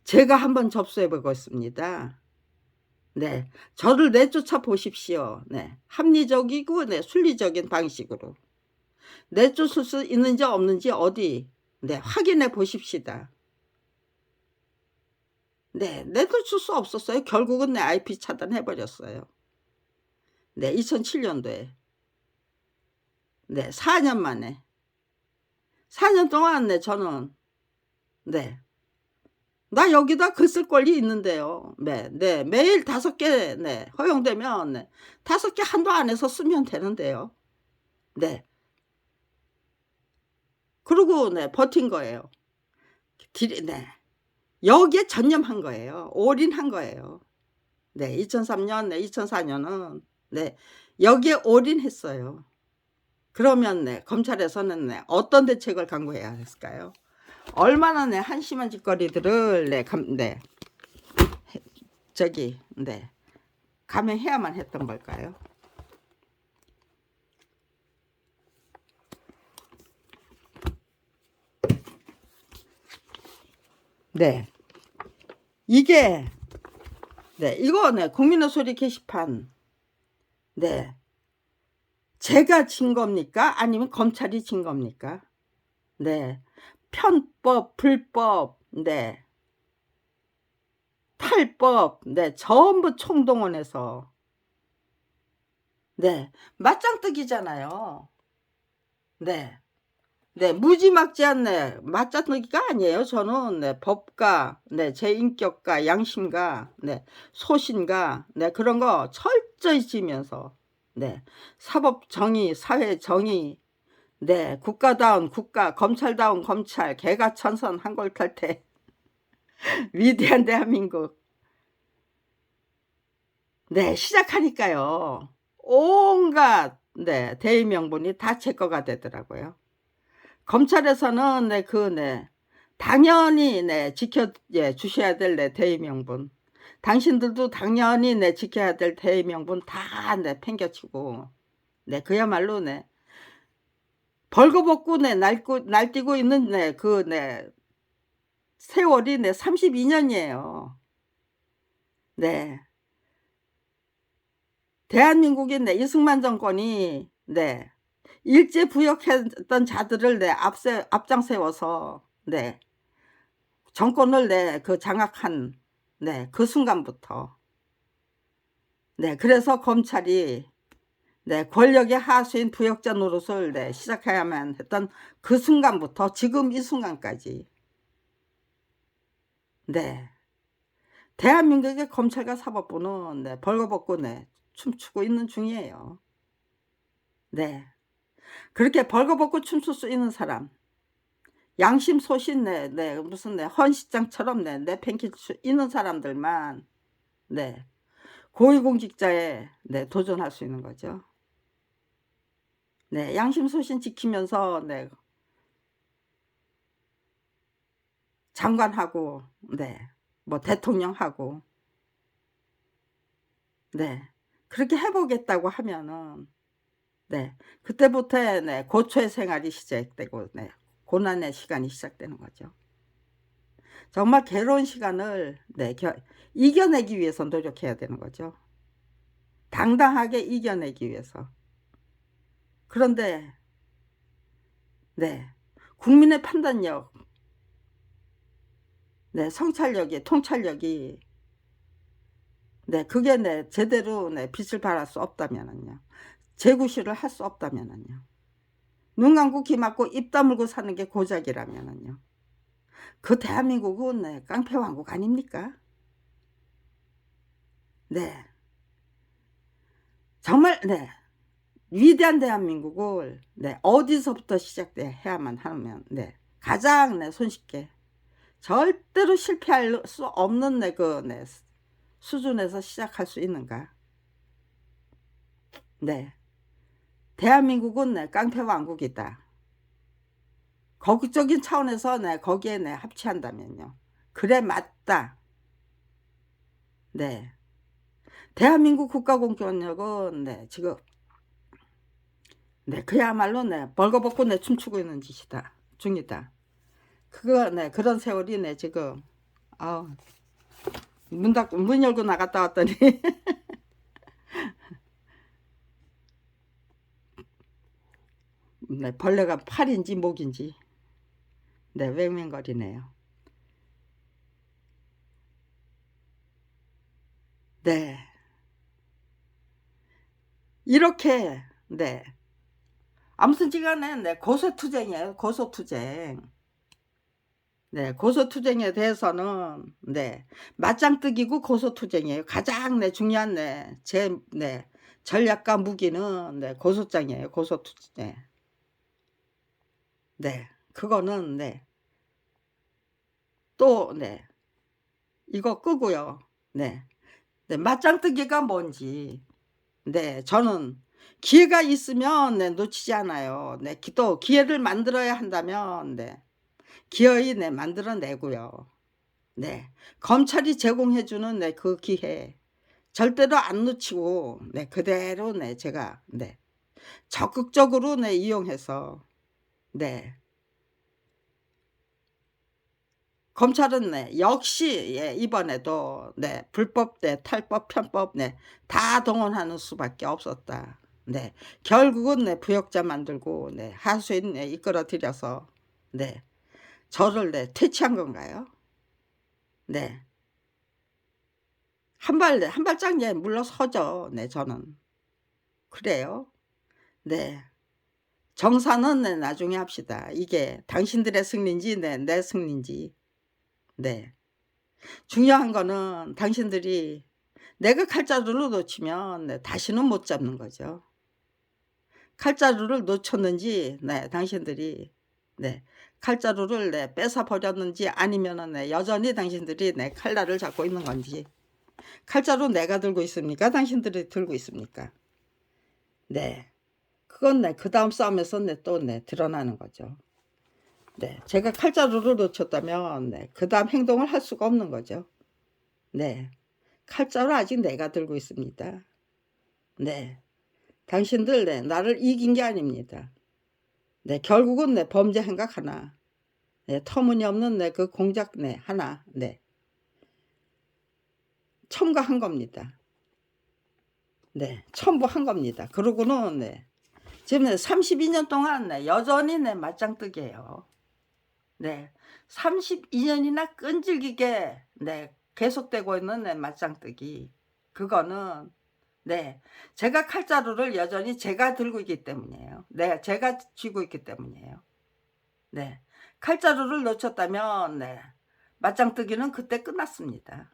S1: 제가 한번 접수해 보겠습니다. 저를 내쫓아 보십시오. 합리적이고 순리적인 방식으로 내쫓을 수 있는지 없는지 어디 확인해 보십시다. 내쫓을 수 없었어요. 결국은 IP 차단해 버렸어요. 2007년도에 4년 만에 4년 동안 저는 나 여기다 글 쓸 권리 있는데요. 매일 5개 허용되면 5개 한도 안에서 쓰면 되는데요. 그리고 버틴 거예요. 여기에 전념한 거예요. 올인한 거예요. 2003년, 2004년은 여기에 올인했어요. 그러면 검찰에서는 어떤 대책을 강구해야 했을까요? 얼마나 한심한 짓거리들을 감행해야만 했던 걸까요? 이게 이거 국민의 소리 게시판 제가 진 겁니까? 아니면 검찰이 진 겁니까? 편법, 불법, 탈법, 전부 총동원해서 맞짱뜨기잖아요. 무지막지한 맞짱뜨기가 아니에요. 저는 법과 제 인격과 양심과 소신과 그런 거 철저히 지면서 사법 정의, 사회 정의, 국가다운 국가, 검찰다운 검찰, 개가천선 한골탈태 위대한 대한민국 시작하니까요. 온갖 대의명분이 다 제 거가 되더라고요. 검찰에서는 당연히 지켜 주셔야 될 대의명분, 당신들도 당연히 지켜야 될 대의명분 다 팽겨치고 그야말로 벌거벗고 날뛰고 있는 세월이 32년이에요. 대한민국의 이승만 정권이 일제 부역했던 자들을 앞장 세워서 정권을 장악한 그 순간부터 그래서 검찰이 권력의 하수인 부역자 노릇을 시작해야만 했던 그 순간부터 지금 이 순간까지 대한민국의 검찰과 사법부는 벌거벗고 춤추고 있는 중이에요. 그렇게 벌거벗고 춤출 수 있는 사람, 양심 소신 무슨 헌시장처럼 내팽길 수 있는 사람들만 고위공직자에 도전할 수 있는 거죠. 양심 소신 지키면서 장관하고 뭐 대통령하고 그렇게 해보겠다고 하면은 그때부터 고초의 생활이 시작되고 고난의 시간이 시작되는 거죠. 정말 괴로운 시간을 이겨내기 위해서 노력해야 되는 거죠. 당당하게 이겨내기 위해서. 그런데 국민의 판단력, 성찰력이, 통찰력이 그게 제대로 빛을 발할 수 없다면은요, 재구실을 할 수 없다면은요, 눈 감고 귀 막고 입 다물고 사는 게 고작이라면은요, 그 대한민국은 네, 깡패 왕국 아닙니까? 네. 정말 네. 위대한 대한민국을 네, 어디서부터 시작해야만 하면 네, 가장 네, 손쉽게 절대로 실패할 수 없는 네, 네, 수준에서 시작할 수 있는가? 네. 대한민국은 네, 깡패 왕국이다. 거국적인 차원에서 네, 거기에 네, 합치한다면요. 그래 맞다. 네. 대한민국 국가공권력은 네, 지금 네, 그야말로 네, 벌거벗고 네, 춤추고 있는 짓이다. 중이다. 그거 네, 그런 세월이 네, 지금 문 열고 나갔다 왔더니 네, 벌레가 팔인지 목인지 네, 웽웽거리네요. 네. 이렇게 네. 아무튼지간에 네, 고소투쟁이에요. 고소투쟁. 네, 고소투쟁에 대해서는 네, 맞짱뜨기고 고소투쟁이에요. 가장 네, 중요한 네, 전략과 무기는 네, 고소장이에요. 고소투쟁. 네, 그거는 네, 또 네, 이거 끄고요. 네, 네, 맞짱뜨기가 뭔지 네, 저는 기회가 있으면 네, 놓치지 않아요. 네, 또 기회를 만들어야 한다면 네, 기어이 네, 만들어내고요. 네, 검찰이 제공해주는 네, 그 기회 절대로 안 놓치고 네, 그대로 네, 제가 네, 적극적으로 네, 이용해서 네, 검찰은 네, 역시 예, 이번에도 네, 불법 네, 탈법 편법 네, 다 동원하는 수밖에 없었다. 네, 결국은 네, 부역자 만들고 네, 하수인 네, 이끌어 들여서 네, 저를 네, 퇴치한 건가요? 네, 한 발짝 예, 물러서죠. 네, 저는 그래요. 네, 정사는 네, 나중에 합시다. 이게 당신들의 승리인지 네, 내 승리인지. 네, 중요한 거는 당신들이 내가 칼자루를 놓치면 네, 다시는 못 잡는 거죠. 칼자루를 놓쳤는지 네, 당신들이 네, 칼자루를 네, 뺏어 버렸는지 아니면은 네, 여전히 당신들이 네, 칼날을 잡고 있는 건지. 칼자루 내가 들고 있습니까? 당신들이 들고 있습니까? 네, 그건 네, 그 다음 싸움에서 네, 또 네, 드러나는 거죠. 네, 제가 칼자루를 놓쳤다면 네, 그 다음 행동을 할 수가 없는 거죠. 네, 칼자루 아직 내가 들고 있습니다. 네, 당신들 네, 나를 이긴 게 아닙니다. 네, 결국은 네, 범죄 행각 하나, 네, 터무니없는 네, 그 공작 네, 하나, 네, 첨가한 겁니다. 네, 첨부한 겁니다. 그러고는 네, 지금 32년 동안 네, 여전히 네, 맞짱뜨기예요. 네, 32년이나 끈질기게 네, 계속되고 있는 네, 맞짱뜨기. 그거는 네, 제가 칼자루를 여전히 제가 들고 있기 때문이에요. 네, 제가 쥐고 있기 때문이에요. 네, 칼자루를 놓쳤다면 네, 맞짱뜨기는 그때 끝났습니다.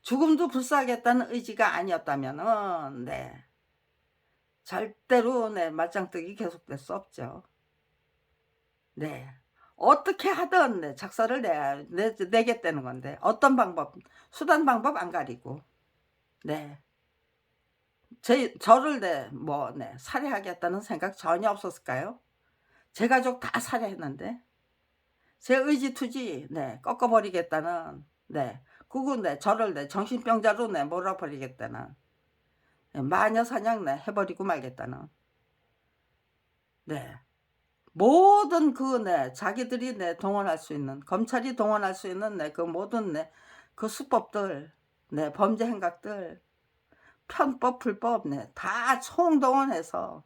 S1: 죽음도 불사하겠다는 의지가 아니었다면은 네, 절대로 네, 맞짱뜨기 계속될 수 없죠. 네, 어떻게 하든 네, 작사를 내겠다는 건데 어떤 방법, 수단 방법 안 가리고 네, 저를 살해하겠다는 생각 전혀 없었을까요? 제 가족 다 살해했는데 제 의지투지 네, 꺾어버리겠다는 네, 그건 네, 저를 네, 정신병자로 네, 몰아버리겠다는 네, 마녀 사냥 네, 해버리고 말겠다는 네, 모든 그 네, 자기들이 네, 동원할 수 있는 검찰이 동원할 수 있는 네, 그 모든 네, 그 수법들 네, 범죄 행각들 편법 불법 네, 다 총동원해서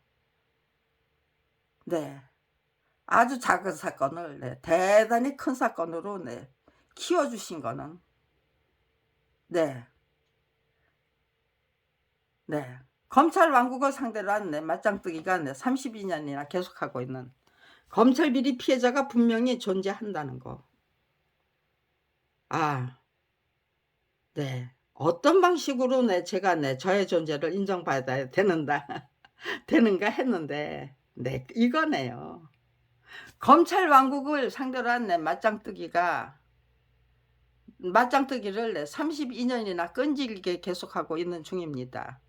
S1: 네, 아주 작은 사건을 네, 대단히 큰 사건으로 네, 키워주신 거는 네, 네. 검찰 왕국을 상대로 한 네, 맞짱뜨기가 네, 32년이나 계속하고 있는 검찰 비리 피해자가 분명히 존재한다는 거. 아, 네. 어떤 방식으로 제가 저의 존재를 인정받아야 되는다 되는가 했는데 이거네요. 검찰 왕국을 상대로 한 맞짱뜨기를 32년이나 끈질기게 계속하고 있는 중입니다.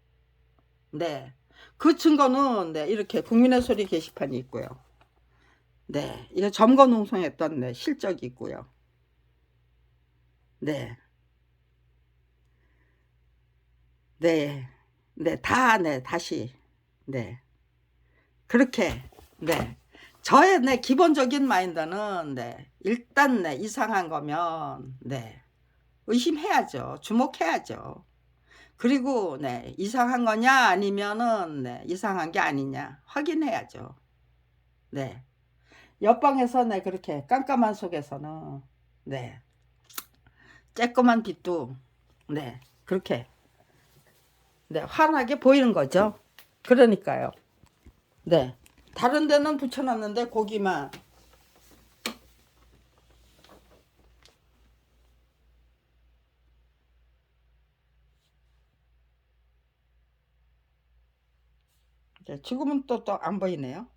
S1: 네. 그 증거는 이렇게 국민의 소리 게시판이 있고요. 네. 이거 점거 농성했던 실적이 있고요. 네. 네. 네. 다시. 네. 그렇게. 네. 저의 기본적인 마인드는 일단 이상한 거면 의심해야죠. 주목해야죠. 그리고 이상한 거냐 아니면은 이상한 게 아니냐 확인해야죠. 네. 옆방에서 그렇게 깜깜한 속에서는 쬐끄만 빛도 그렇게 환하게 보이는 거죠. 그러니까요. 네. 다른 데는 붙여놨는데 고기만 지금은 또 안 보이네요.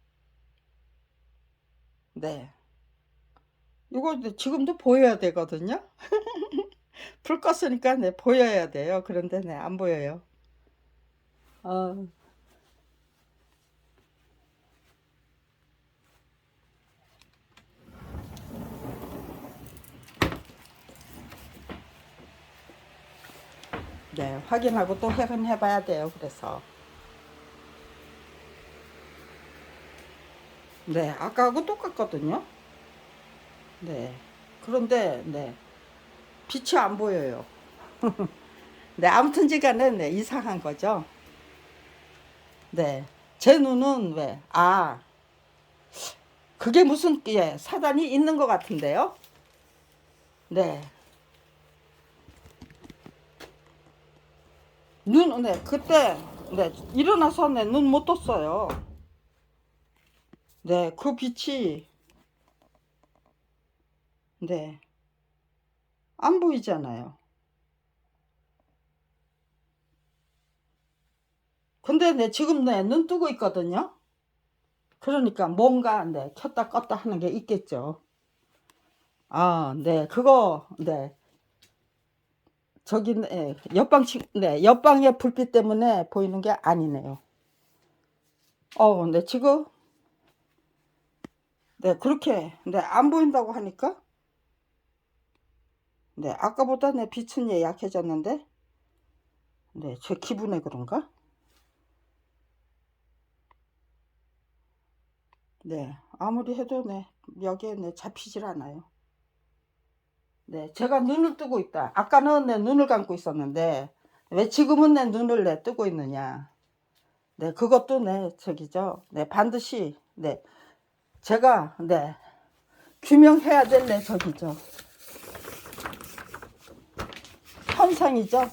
S1: 네. 이거 지금도 보여야 되거든요. 불 껐으니까 보여야 돼요. 그런데 안 보여요. 어, 확인하고 또 확인해 봐야 돼요. 그래서 아까하고 똑같거든요. 그런데 빛이 안 보여요. 아무튼 간에 이상한 거죠. 제 눈은 그게 무슨 사단이 있는 것 같은데요. 네. 그때 일어나서 눈 못 떴어요. 그 빛이 안 보이잖아요. 근데 지금 눈 뜨고 있거든요. 그러니까 뭔가 켰다 껐다 하는 게 있겠죠. 아, 그거 저기 옆방의 불빛 때문에 보이는 게 아니네요. 지금 그렇게 안 보인다고 하니까 아까보다 빛은 약해졌는데 제 기분에 그런가? 아무리 해도 여기에 잡히질 않아요. 제가 눈을 뜨고 있다. 아까는 눈을 감고 있었는데 왜 지금은 눈을 뜨고 있느냐. 그것도 저기죠. 반드시 제가 규명해야 될 저기죠. 현상이죠.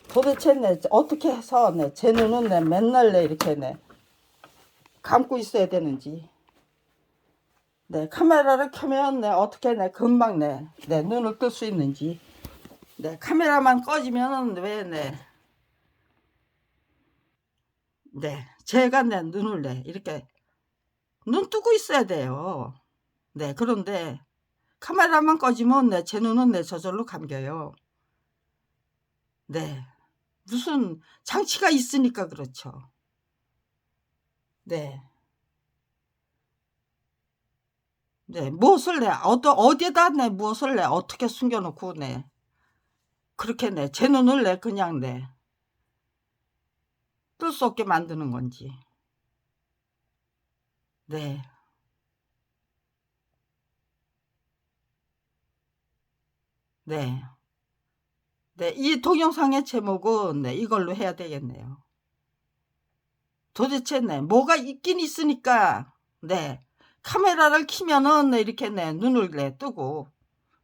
S1: 도대체 어떻게 해서 제 눈은 맨날 이렇게 감고 있어야 되는지. 카메라를 켜면 어떻게 금방 눈을 뜰 수 있는지. 카메라만 꺼지면은 왜 제가 눈을 이렇게 눈 뜨고 있어야 돼요. 그런데 카메라만 꺼지면 제 눈은 저절로 감겨요. 무슨 장치가 있으니까 그렇죠. 무엇을 어디에다 무엇을 어떻게 숨겨놓고 그렇게 제 눈을 그냥 뜰 수 없게 만드는 건지. 네. 이 동영상의 제목은 이걸로 해야 되겠네요. 도대체 뭐가 있긴 있으니까 카메라를 켜면은 이렇게 눈을 뜨고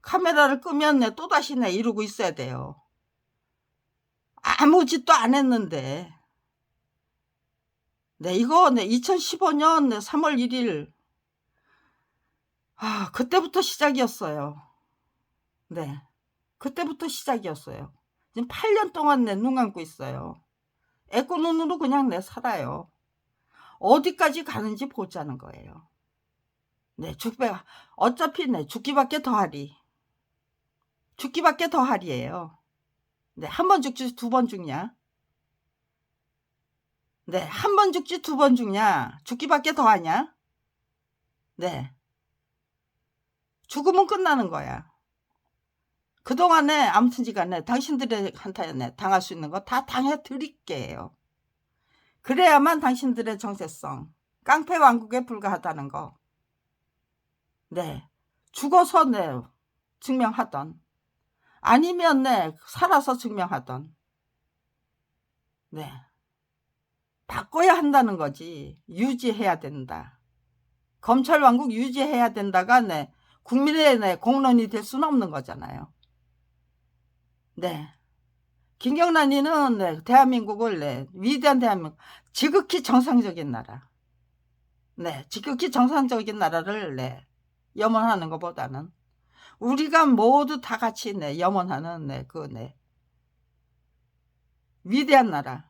S1: 카메라를 끄면 또다시 이러고 있어야 돼요. 아무 짓도 안 했는데 이거 2015년 3월 1일 그때부터 시작이었어요. 네. 그때부터 시작이었어요. 지금 8년 동안 내 눈 감고 있어요. 애꾸 눈으로 그냥 내 살아요. 어디까지 가는지 보자는 거예요. 네, 어차피 네, 죽기밖에 더하리. 죽기밖에 더하리예요. 네, 한 번 죽지 두 번 죽냐? 네, 한 번 죽지 두 번 죽냐? 죽기밖에 더하냐? 네, 죽으면 끝나는 거야. 그동안에 아무튼지간에 당신들한테 당할 수 있는 거 다 당해 드릴게요. 그래야만 당신들의 정체성, 깡패 왕국에 불과하다는 거. 네, 죽어서 네, 증명하던, 아니면 네, 살아서 증명하던, 네, 바꿔야 한다는 거지. 유지해야 된다. 검찰 왕국 유지해야 된다가 네, 국민의 네, 공론이 될 수는 없는 거잖아요. 네. 김경란이는 네, 대한민국을 네, 위대한 대한민국, 지극히 정상적인 나라. 네, 지극히 정상적인 나라를 네, 염원하는 것보다는 우리가 모두 다 같이 네, 염원하는 네, 네, 위대한 나라.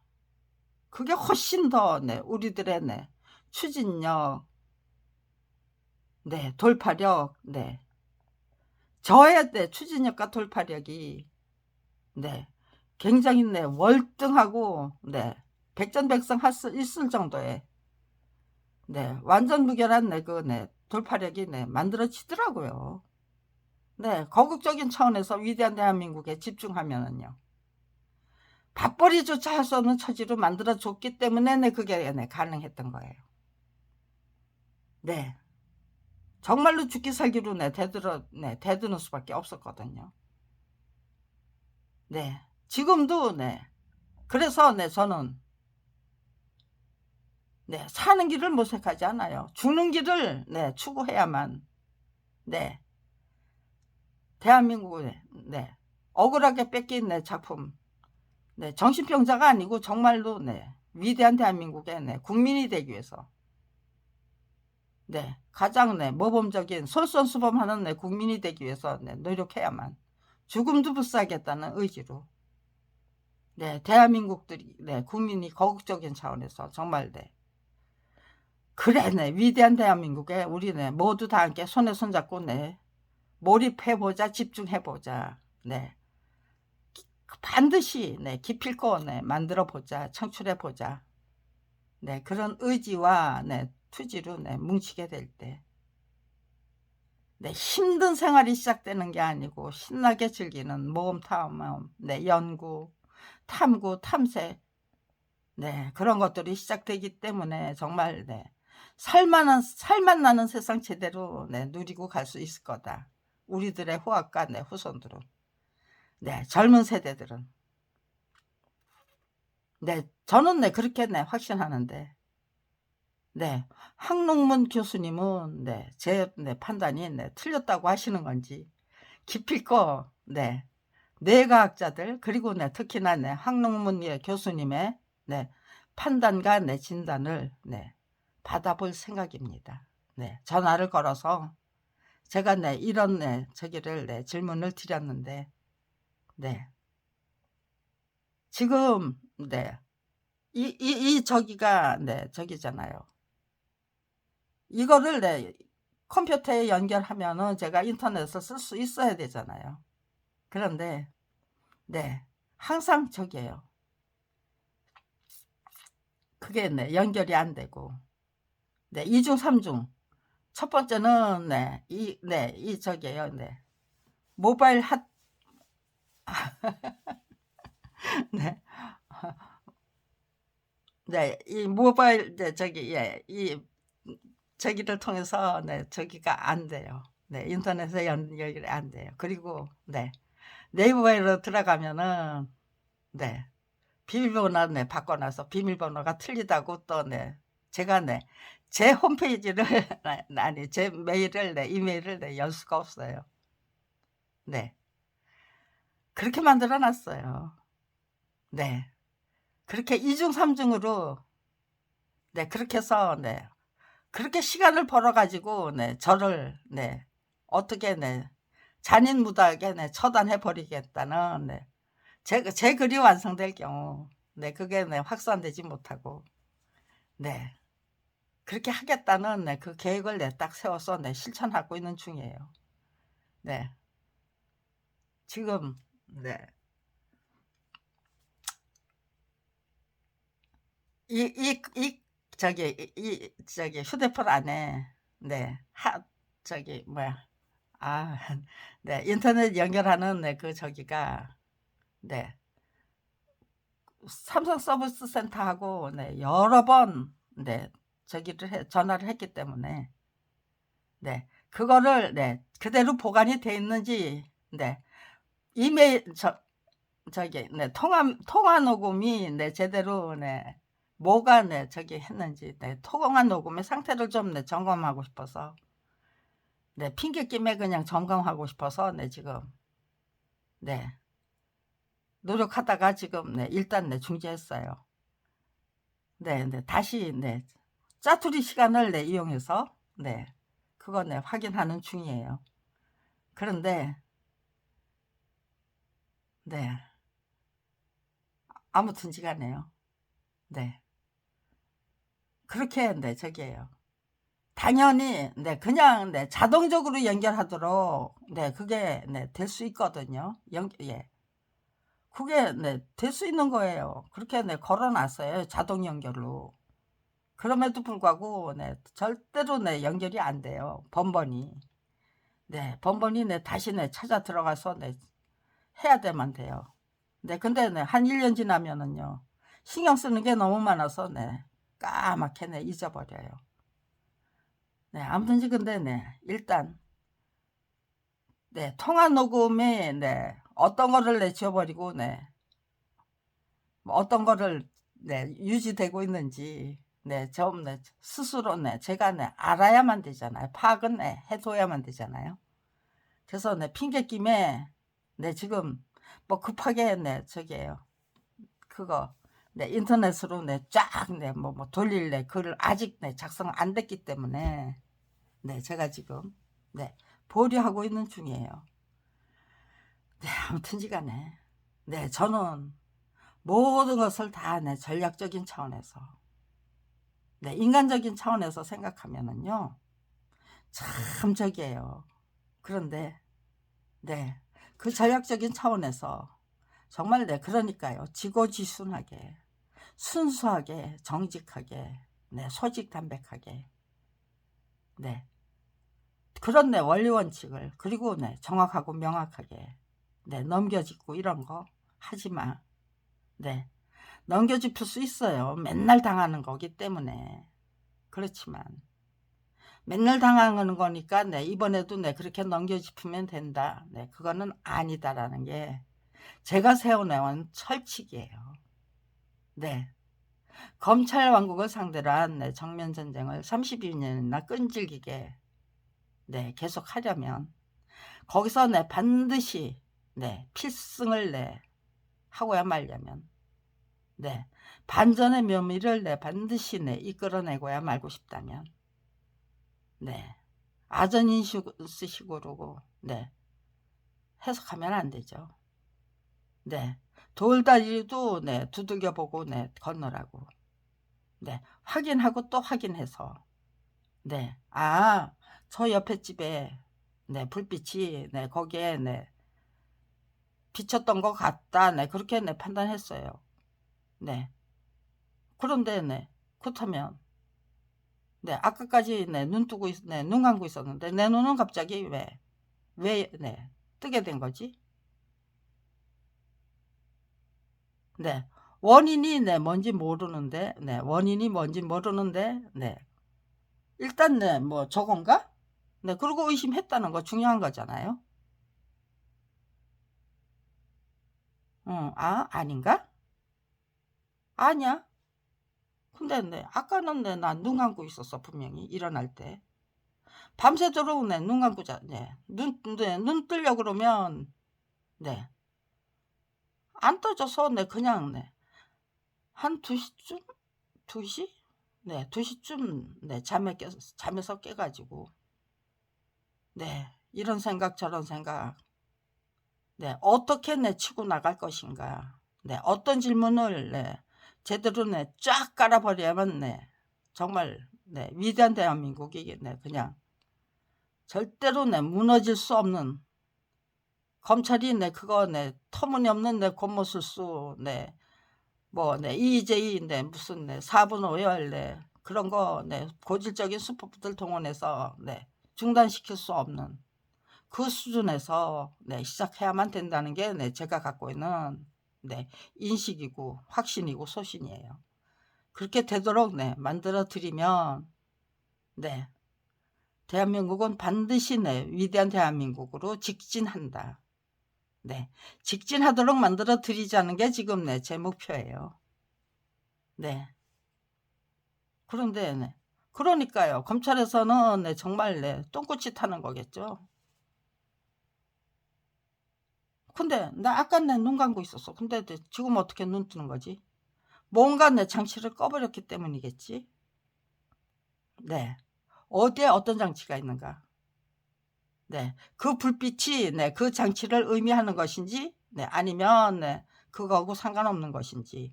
S1: 그게 훨씬 더 네, 우리들의 네, 추진력, 네, 돌파력, 네, 저의 네, 추진력과 돌파력이 네, 굉장히 네, 월등하고 네, 백전백승 있을 정도의 네, 완전 무결한 네, 네, 돌파력이 네, 만들어지더라고요. 네, 거국적인 차원에서 위대한 대한민국에 집중하면은요. 밥벌이조차 할 수 없는 처지로 만들어줬기 때문에 네, 그게 네, 가능했던 거예요. 네. 정말로 죽기 살기로 네, 대드는 수밖에 없었거든요. 네. 지금도 네. 그래서 네, 저는 네, 사는 길을 모색하지 않아요. 죽는 길을 네, 추구해야만 네. 대한민국에 네. 억울하게 뺏긴 네, 작품. 네, 정신병자가 아니고 정말로 네, 위대한 대한민국의 네, 국민이 되기 위해서 네, 가장 네, 모범적인 솔선수범하는 네, 국민이 되기 위해서 네, 노력해야만 죽음도 불사하겠다는 의지로 네, 대한민국들이 네, 국민이 거국적인 차원에서 정말 네, 그래 네, 위대한 대한민국에 우리 네, 모두 다 함께 손에 손잡고 네, 몰입해보자, 집중해보자. 네, 반드시 네, 기필코 네, 만들어보자, 창출해보자. 네, 그런 의지와 네, 투지로 네, 뭉치게 될 때, 네, 힘든 생활이 시작되는 게 아니고 신나게 즐기는 모험 탐험, 네, 연구, 탐구, 탐색, 네, 그런 것들이 시작되기 때문에 정말 네, 살만 나는 세상 제대로 네, 누리고 갈 수 있을 거다. 우리들의 후학과 네, 후손들은, 네, 젊은 세대들은, 네, 저는 네, 그렇게 네, 확신하는데. 네, 항농문 교수님은 네, 제 네, 판단이 네, 틀렸다고 하시는 건지 기필코 네, 뇌과학자들 그리고 네, 특히나 네, 항농문 교수님의 네, 판단과 네, 진단을 네, 받아볼 생각입니다. 네, 전화를 걸어서 제가 네, 이런 네, 저기를 네, 질문을 드렸는데 네, 지금 네, 이 저기가 네, 저기잖아요. 이거를 네, 컴퓨터에 연결하면은 제가 인터넷을 쓸 수 있어야 되잖아요. 그런데 네, 항상 저기예요. 그게 네, 연결이 안 되고 네, 2중 3중. 첫 번째는 이 저기예요. 네. 모바일 네. 네, 이 모바일 저기 이 저기를 통해서 네, 저기가 안 돼요. 네, 인터넷에 연결이 안 돼요. 그리고 네. 네이버로 들어가면은 네. 비밀번호 네, 바꿔놔서 비밀번호가 틀리다고 또 네. 제가 네. 제 홈페이지를 아니 제 메일을 네, 이메일을 네, 열 수가 없어요. 네. 그렇게 만들어 놨어요. 네. 그렇게 2중 3중으로 네, 그렇게 해서 네. 그렇게 시간을 벌어 가지고 네, 저를 네. 어떻게 네. 잔인무도하게 네, 처단해 버리겠다는 네, 제 글이 완성될 경우 네, 그게 네, 확산되지 못하고 네, 그렇게 하겠다는 네, 그 계획을 네, 딱 세워서 네, 실천하고 있는 중이에요. 네, 지금 네, 저기 휴대폰 안에 네, 저기 뭐야, 아, 네, 인터넷 연결하는 네, 그 저기가 네, 삼성 서비스 센터하고 네, 여러 번 네, 전화를 했기 때문에 네, 그거를 네, 그대로 보관이 돼 있는지 네, 이메일 저기 네, 통화 녹음이 네, 제대로 네, 뭐가 네, 저기 했는지 네, 통화 녹음의 상태를 좀 네, 점검하고 싶어서 네, 핑계김에 그냥 점검하고 싶어서 네, 지금 네, 노력하다가 지금 네, 일단 네, 중지했어요. 네, 네, 다시 네, 짜투리 시간을 네, 이용해서 네, 그거 네, 확인하는 중이에요. 그런데 네, 아무튼지 간에요. 네, 그렇게 네, 저기예요. 당연히 네, 그냥 네, 자동적으로 연결하도록 네, 그게 네, 될 수 있거든요. 예. 그게 네, 될 수 있는 거예요. 그렇게 네, 걸어놨어요. 자동 연결로. 그럼에도 불구하고 네, 절대로 네, 연결이 안 돼요. 번번이. 네, 번번이 네, 다시 네, 찾아 들어가서 네, 해야 되만 돼요. 네, 근데 네, 한 1년 지나면은요, 신경 쓰는 게 너무 많아서 네, 까맣게 네, 잊어버려요. 네, 아무튼지 근데 네, 일단 네, 통화 녹음에 네, 어떤 거를 내 지워버리고 네, 뭐 어떤 거를 네, 유지되고 있는지 네, 좀 네, 스스로 네, 제가 네, 알아야만 되잖아요. 파악은 네, 해둬야만 되잖아요. 그래서 네, 핑계김에 네, 지금 뭐 급하게 네, 저기예요. 그거 네, 인터넷으로 네, 쫙 네, 뭐 돌릴 네, 글을 아직 네, 작성 안 됐기 때문에 네, 제가 지금 네, 보류하고 있는 중이에요. 네, 아무튼지간에 네, 저는 모든 것을 다 네, 전략적인 차원에서 네, 인간적인 차원에서 생각하면은요, 참 저기예요. 그런데 네, 그 전략적인 차원에서 정말 네, 그러니까요, 지고지순하게 순수하게 정직하게 네, 소직담백하게 네, 그런 네, 원리 원칙을 그리고 네, 정확하고 명확하게 네, 넘겨짚고 이런 거 하지마. 네, 넘겨짚을 수 있어요. 맨날 당하는 거기 때문에. 그렇지만 맨날 당하는 거니까 네, 이번에도 네, 그렇게 넘겨짚으면 된다. 네, 그거는 아니다라는 게 제가 세워내온 철칙이에요. 네, 검찰 왕국을 상대로 한 네, 정면 전쟁을 32년이나 끈질기게 네, 계속 하려면 거기서 네, 반드시 네, 필승을 네, 하고야 말려면 네, 반전의 묘미를 네, 반드시 네, 이끌어내고야 말고 싶다면 네, 아전인식으로 네, 해석하면 안 되죠. 네, 돌다리도 네, 두들겨보고 네, 건너라고 네, 확인하고 또 확인해서 네, 저 옆에 집에 네, 불빛이 네, 거기에 네, 비쳤던 것 같다. 네, 그렇게 네, 판단했어요. 네, 그런데 네, 그렇다면 네, 아까까지 네, 눈 감고 있었는데 내 눈은 갑자기 네, 뜨게 된 거지? 네, 원인이 네, 원인이 뭔지 모르는데 네, 일단 네, 뭐 저건가? 네, 그리고 의심했다는 거 중요한 거잖아요. 아닌가? 아니야. 근데 네, 아까는 네, 난 눈 감고 있었어, 분명히 일어날 때. 밤새도록 네, 눈 감고 네, 눈 뜨려 그러면 네, 안 떠져서 네, 그냥 네, 한 2시쯤? 2시? 네, 2시쯤 네, 잠에서 깨가지고 네, 이런 생각 저런 생각. 네, 어떻게 치고 나갈 것인가. 네, 어떤 질문을 제대로 쫙 깔아버리면 정말 위대한 대한민국이 그냥 절대로 무너질 수 없는, 검찰이 그거 터무니없는 권모술수 뭐 EJ 무슨 4분 5열 그런 거 고질적인 수법들 동원해서 중단시킬 수 없는 그 수준에서 시작해야만 된다는 게 제가 갖고 있는 인식이고 확신이고 소신이에요. 그렇게 되도록 만들어 드리면 대한민국은 반드시 위대한 대한민국으로 직진한다. 직진하도록 만들어 드리자는 게 지금 제 목표예요. 그런데 그러니까요. 검찰에서는 정말 똥꼬치 타는 거겠죠. 근데 나 아까 눈 감고 있었어. 근데 지금 어떻게 눈 뜨는 거지? 뭔가 장치를 꺼버렸기 때문이겠지. 어디에 어떤 장치가 있는가? 그 불빛이 그 장치를 의미하는 것인지 아니면 그거하고 상관없는 것인지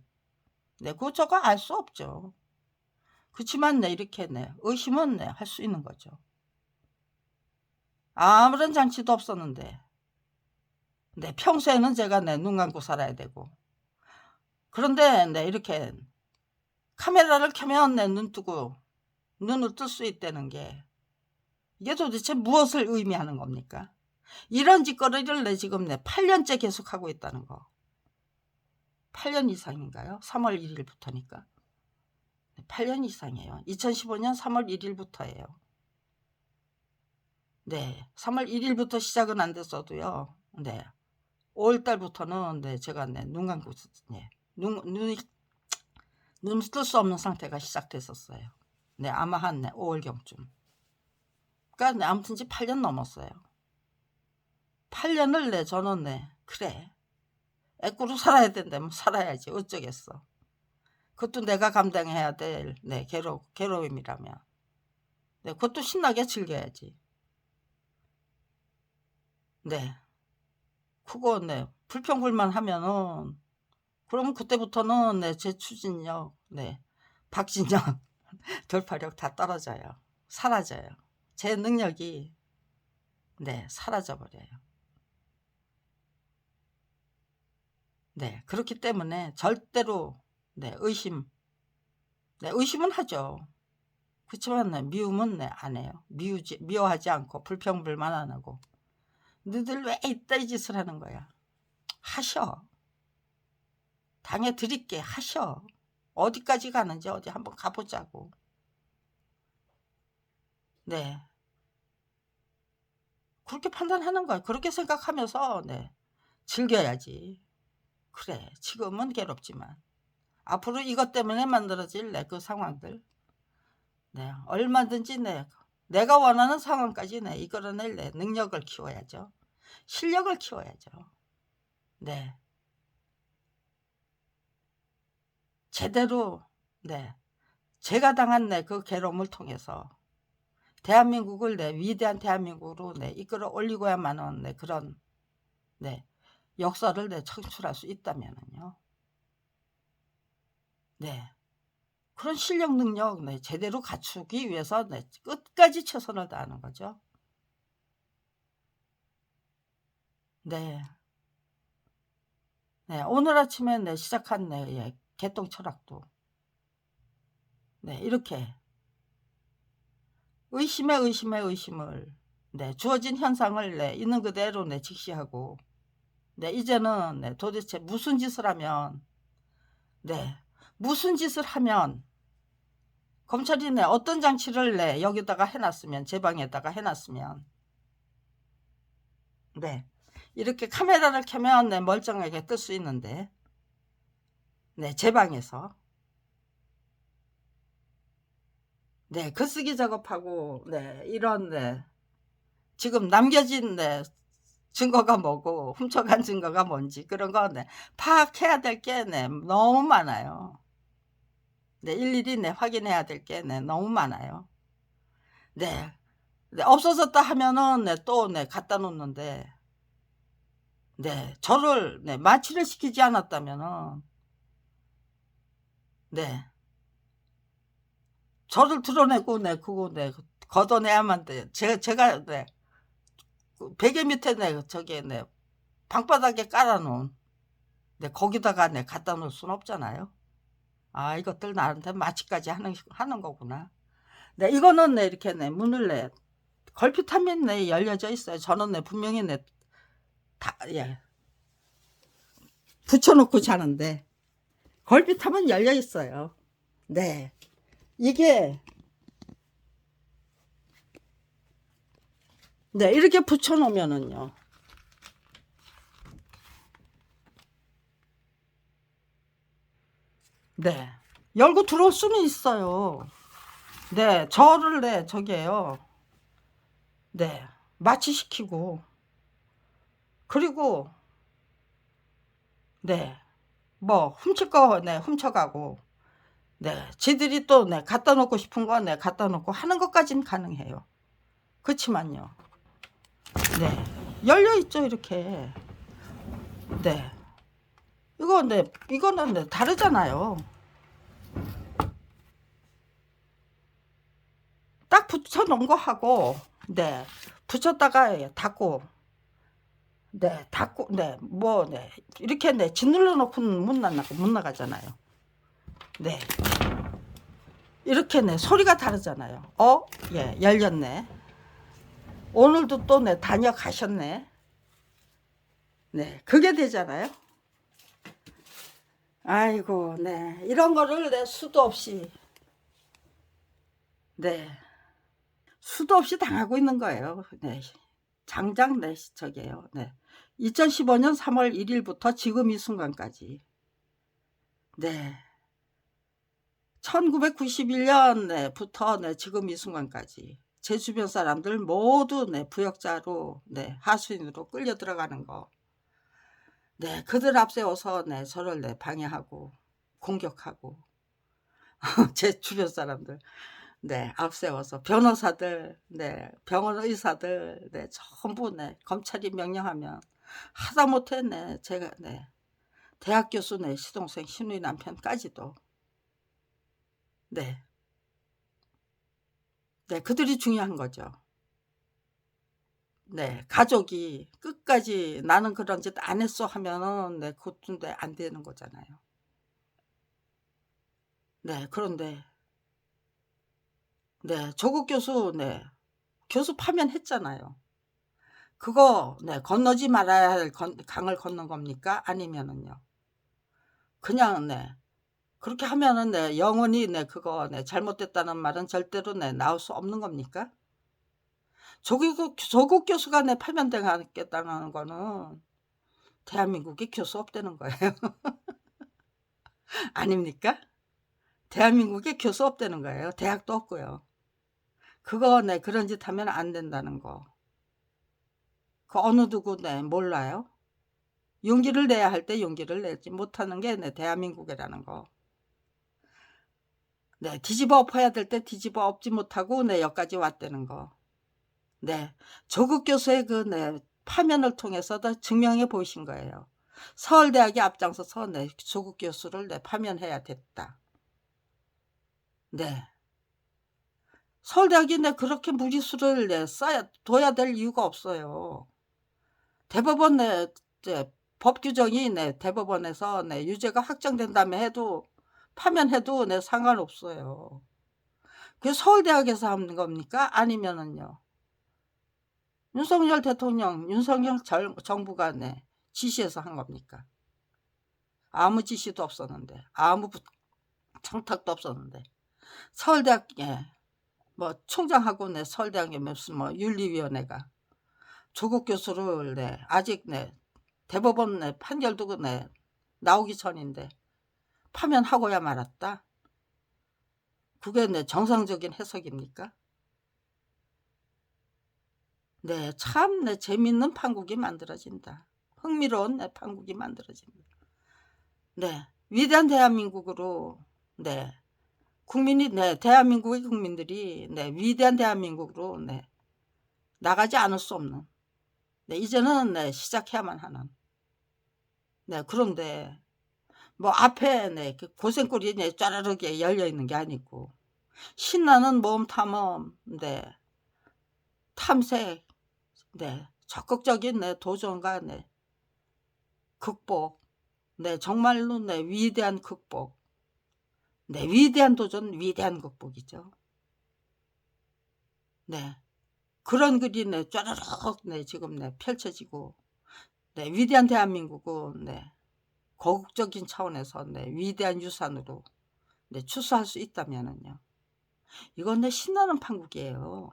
S1: 그거 저거 알 수 없죠. 그렇지만 이렇게 의심은 할 수 있는 거죠. 아무런 장치도 없었는데 평소에는 제가 눈 감고 살아야 되고, 그런데 이렇게 카메라를 켜면 눈 뜨고 눈을 뜰 수 있다는 게 이게 도대체 무엇을 의미하는 겁니까? 이런 짓거리를 지금 8년째 계속하고 있다는 거. 8년 이상인가요? 3월 1일부터니까 8년 이상이에요. 2015년 3월 1일부터예요. 3월 1일부터 시작은 안 됐어도요. 5월달부터는 제가 눈 감고 눈 뜰 수 없는 상태가 시작됐었어요. 아마 한 5월경쯤. 그러니까 아무튼 8년 넘었어요. 8년을 저는 그래 애꾸로 살아야 된다면 살아야지 어쩌겠어. 그것도 내가 감당해야 될 괴로움이라면 그것도 신나게 즐겨야지. 그거 불평불만 하면은 그럼 그때부터는 제 추진력 박진영 돌파력 다 떨어져요. 사라져요. 제 능력이 사라져 버려요. 그렇기 때문에 절대로 의심은 하죠. 그렇지만 미움은 안 해요. 미워하지 않고 불평불만 안 하고, 너희들 왜 이따 이 짓을 하는 거야? 하셔. 당해 드릴게. 하셔. 어디까지 가는지 어디 한번 가보자고. 그렇게 판단하는 거야. 그렇게 생각하면서 즐겨야지. 그래, 지금은 괴롭지만 앞으로 이것 때문에 만들어질 그 상황들 얼마든지 내가 원하는 상황까지 이끌어낼 능력을 키워야죠. 실력을 키워야죠. 제대로 제가 당한 그 괴로움을 통해서 대한민국을 위대한 대한민국으로 이끌어 올리고야만 하는 그런 역사를 창출할 수 있다면은요. 그런 실력 능력 제대로 갖추기 위해서 끝까지 최선을 다하는 거죠. 오늘 아침에 시작한 개똥 철학도 이렇게 의심을 주어진 현상을 있는 그대로 직시하고 이제는 도대체 무슨 짓을 하면 무슨 짓을 하면 검찰이 어떤 장치를 여기다가 해놨으면, 제 방에다가 해놨으면 이렇게 카메라를 켜면 멀쩡하게 뜰 수 있는데 제 방에서 글쓰기 작업하고 이런 지금 남겨진 증거가 뭐고 훔쳐간 증거가 뭔지 그런 거 파악해야 될 게 너무 많아요. 일일이 확인해야 될 게 너무 많아요. 네, 없어졌다 하면은 네, 또 네, 갖다 놓는데 네, 저를 네, 마취를 시키지 않았다면은 네, 저를 드러내고 네, 그거 네, 걷어내야만 돼. 제가 네, 그 베개 밑에 네, 저기 네, 방바닥에 깔아놓은 네, 거기다가 네, 갖다 놓을 수는 없잖아요. 아, 이것들 나한테 마취까지 하는 거구나. 네, 이거는 네, 이렇게 네, 문을 네, 걸핏하면 네, 열려져 있어요. 저는 네, 분명히 네, 다, 예, 붙여놓고 자는데, 걸핏하면 열려 있어요. 네. 이게, 네, 이렇게 붙여놓으면은요. 네. 열고 들어올 수는 있어요. 네, 저를 네, 저기에요. 네, 마취시키고, 그리고, 네, 뭐, 훔칠 거, 네, 훔쳐가고, 네, 지들이 또, 네, 갖다 놓고 싶은 거, 네, 갖다 놓고 하는 것까지는 가능해요. 그렇지만요. 네, 열려 있죠, 이렇게. 네, 이거, 네, 이거는 네, 다르잖아요. 딱 붙여 놓은 거 하고, 네, 붙였다가 닫고, 네, 닫고, 네, 뭐, 네, 이렇게, 네, 짓눌러 놓고는 못 나가잖아요. 네, 이렇게 네, 소리가 다르잖아요. 예, 열렸네. 오늘도 또 네, 다녀가셨네. 네, 그게 되잖아요. 아이고, 네, 이런 거를 내 수도 없이, 네, 수도 없이 당하고 있는 거예요. 네, 장장 네, 저게요. 네, 2015년 3월 1일부터 지금 이 순간까지. 네, 1991년부터 네, 지금 이 순간까지 제 주변 사람들 모두 네, 부역자로 네, 하수인으로 끌려 들어가는 거. 네, 그들 앞세워서 네, 저를 네, 방해하고 공격하고 제 주변 사람들 네, 앞세워서 변호사들, 네, 병원 의사들, 네, 전부 네, 검찰이 명령하면 하다못해 네, 제가 네, 대학 교수 네, 시동생 시누이 남편까지도 네, 네, 그들이 중요한 거죠. 네, 가족이 끝까지 나는 그런 짓 안 했어 하면은 네, 그것도 네, 안 되는 거잖아요. 네, 그런데 네, 조국 교수 네, 교수 파면했잖아요. 그거 네, 건너지 말아야 할 강을 건넌 겁니까? 아니면은요. 그냥 네, 그렇게 하면은 네, 영원히 네, 그거 네, 잘못됐다는 말은 절대로 네, 나올 수 없는 겁니까? 조국 교수가 네, 파면당하겠다는 거는 대한민국에 교수 없다는 거예요. 아닙니까? 대한민국에 교수 없다는 거예요. 대학도 없고요. 그거 네, 그런 짓 하면 안 된다는 거. 그 어느 누구 네, 몰라요? 용기를 내야 할 때 용기를 내지 못하는 게 네, 대한민국이라는 거. 네, 뒤집어 엎어야 될 때 뒤집어 엎지 못하고 네, 여기까지 왔다는 거. 네, 조국 교수의 그 네, 파면을 통해서도 증명해 보이신 거예요. 서울대학이 앞장서서 네, 조국 교수를 네, 파면해야 됐다. 네, 서울대학이 네, 그렇게 무리수를 네, 둬야 될 이유가 없어요. 대법원 네, 법 규정이 네, 대법원에서 네, 유죄가 확정된 다음에 해도 파면해도 네, 상관없어요. 그게 서울대학에서 하는 겁니까? 아니면은요. 윤석열 대통령, 윤석열 정부가 네, 지시해서 한 겁니까? 아무 지시도 없었는데, 아무 청탁도 없었는데, 서울대학, 예, 뭐, 총장하고 네, 서울대학에 무슨 뭐, 윤리위원회가 조국 교수를 네, 아직 네, 대법원 네, 판결도 네, 나오기 전인데, 파면하고야 말았다? 그게 네, 정상적인 해석입니까? 네, 참 네, 재밌는 판국이 만들어진다. 흥미로운 네, 판국이 만들어집니다. 네, 위대한 대한민국으로 네, 국민이 네, 대한민국의 국민들이 네, 위대한 대한민국으로 네, 나가지 않을 수 없는, 네, 이제는 네, 시작해야만 하는, 네, 그런데 뭐 앞에 네, 그 고생골이 네, 짜르르게 열려 있는 게 아니고 신나는 모험 탐험, 네, 탐색, 네, 적극적인 네, 도전과 네, 극복, 네, 정말로 네, 위대한 극복, 네, 위대한 도전, 위대한 극복이죠. 네, 그런 글이 네, 쫘르륵 네, 지금 네, 펼쳐지고, 네, 위대한 대한민국은 네, 거국적인 차원에서 네, 위대한 유산으로 네, 추수할 수 있다면은요. 이건 네, 신나는 판국이에요.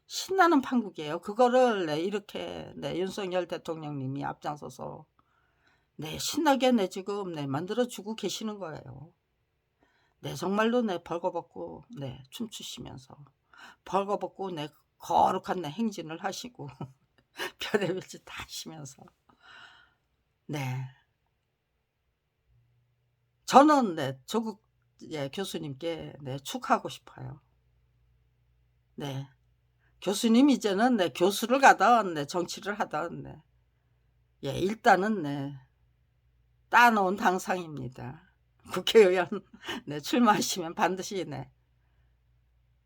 S1: 신나는 판국이에요. 그거를 네, 이렇게 네, 윤석열 대통령님이 앞장서서 네, 신나게 네, 지금 네, 만들어주고 계시는 거예요. 네, 정말로 네, 벌거벗고 네, 춤추시면서 벌거벗고 네, 거룩한 네, 행진을 하시고 별의별 짓 다 하시면서, 네, 저는 네, 조국 예, 교수님께 네, 축하하고 싶어요. 네, 교수님 이제는 네, 교수를 가던 네, 정치를 하던 네, 예, 일단은 네, 따놓은 당상입니다. 국회의원 네, 출마하시면 반드시 네,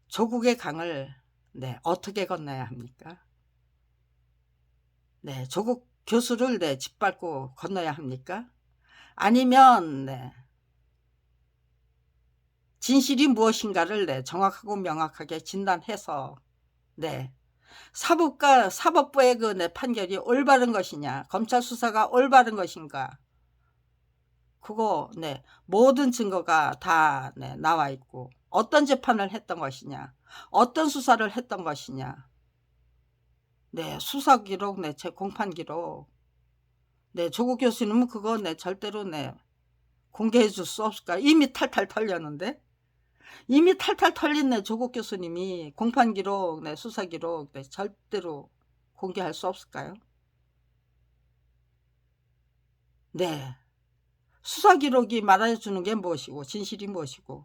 S1: 조국의 강을 네, 어떻게 건너야 합니까? 네, 조국 교수를 네, 짓밟고 건너야 합니까? 아니면 네, 진실이 무엇인가를 네, 정확하고 명확하게 진단해서 네, 사법부의 그 네, 판결이 올바른 것이냐, 검찰 수사가 올바른 것인가, 그거 네, 모든 증거가 다 네, 나와 있고, 어떤 재판을 했던 것이냐, 어떤 수사를 했던 것이냐, 네, 수사 기록, 네, 제 공판 기록, 네, 조국 교수님은 그거 네, 절대로 네, 공개해 줄 수 없을까? 이미 탈탈 털렸는데, 이미 탈탈 털린 네, 조국 교수님이 공판 기록, 네, 수사 기록 네, 절대로 공개할 수 없을까요? 네, 수사 기록이 말해주는 게 무엇이고 진실이 무엇이고,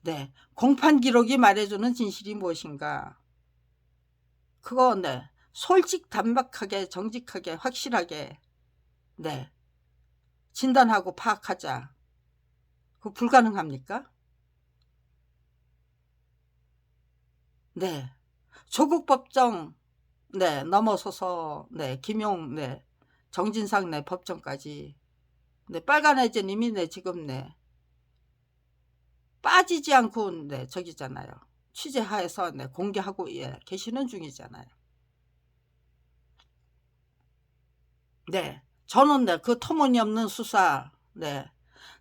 S1: 네, 공판 기록이 말해주는 진실이 무엇인가, 그거 네, 솔직담박하게 정직하게 확실하게 네, 진단하고 파악하자. 그거 불가능합니까? 네, 조국 법정 네, 넘어서서 네, 김용 네, 정진상 네, 법정까지 네, 빨간 애제님이 네, 지금 네, 빠지지 않고 네, 저기잖아요. 취재하에서 네, 공개하고 예, 계시는 중이잖아요. 네, 저는 네, 그 터무니없는 수사, 네,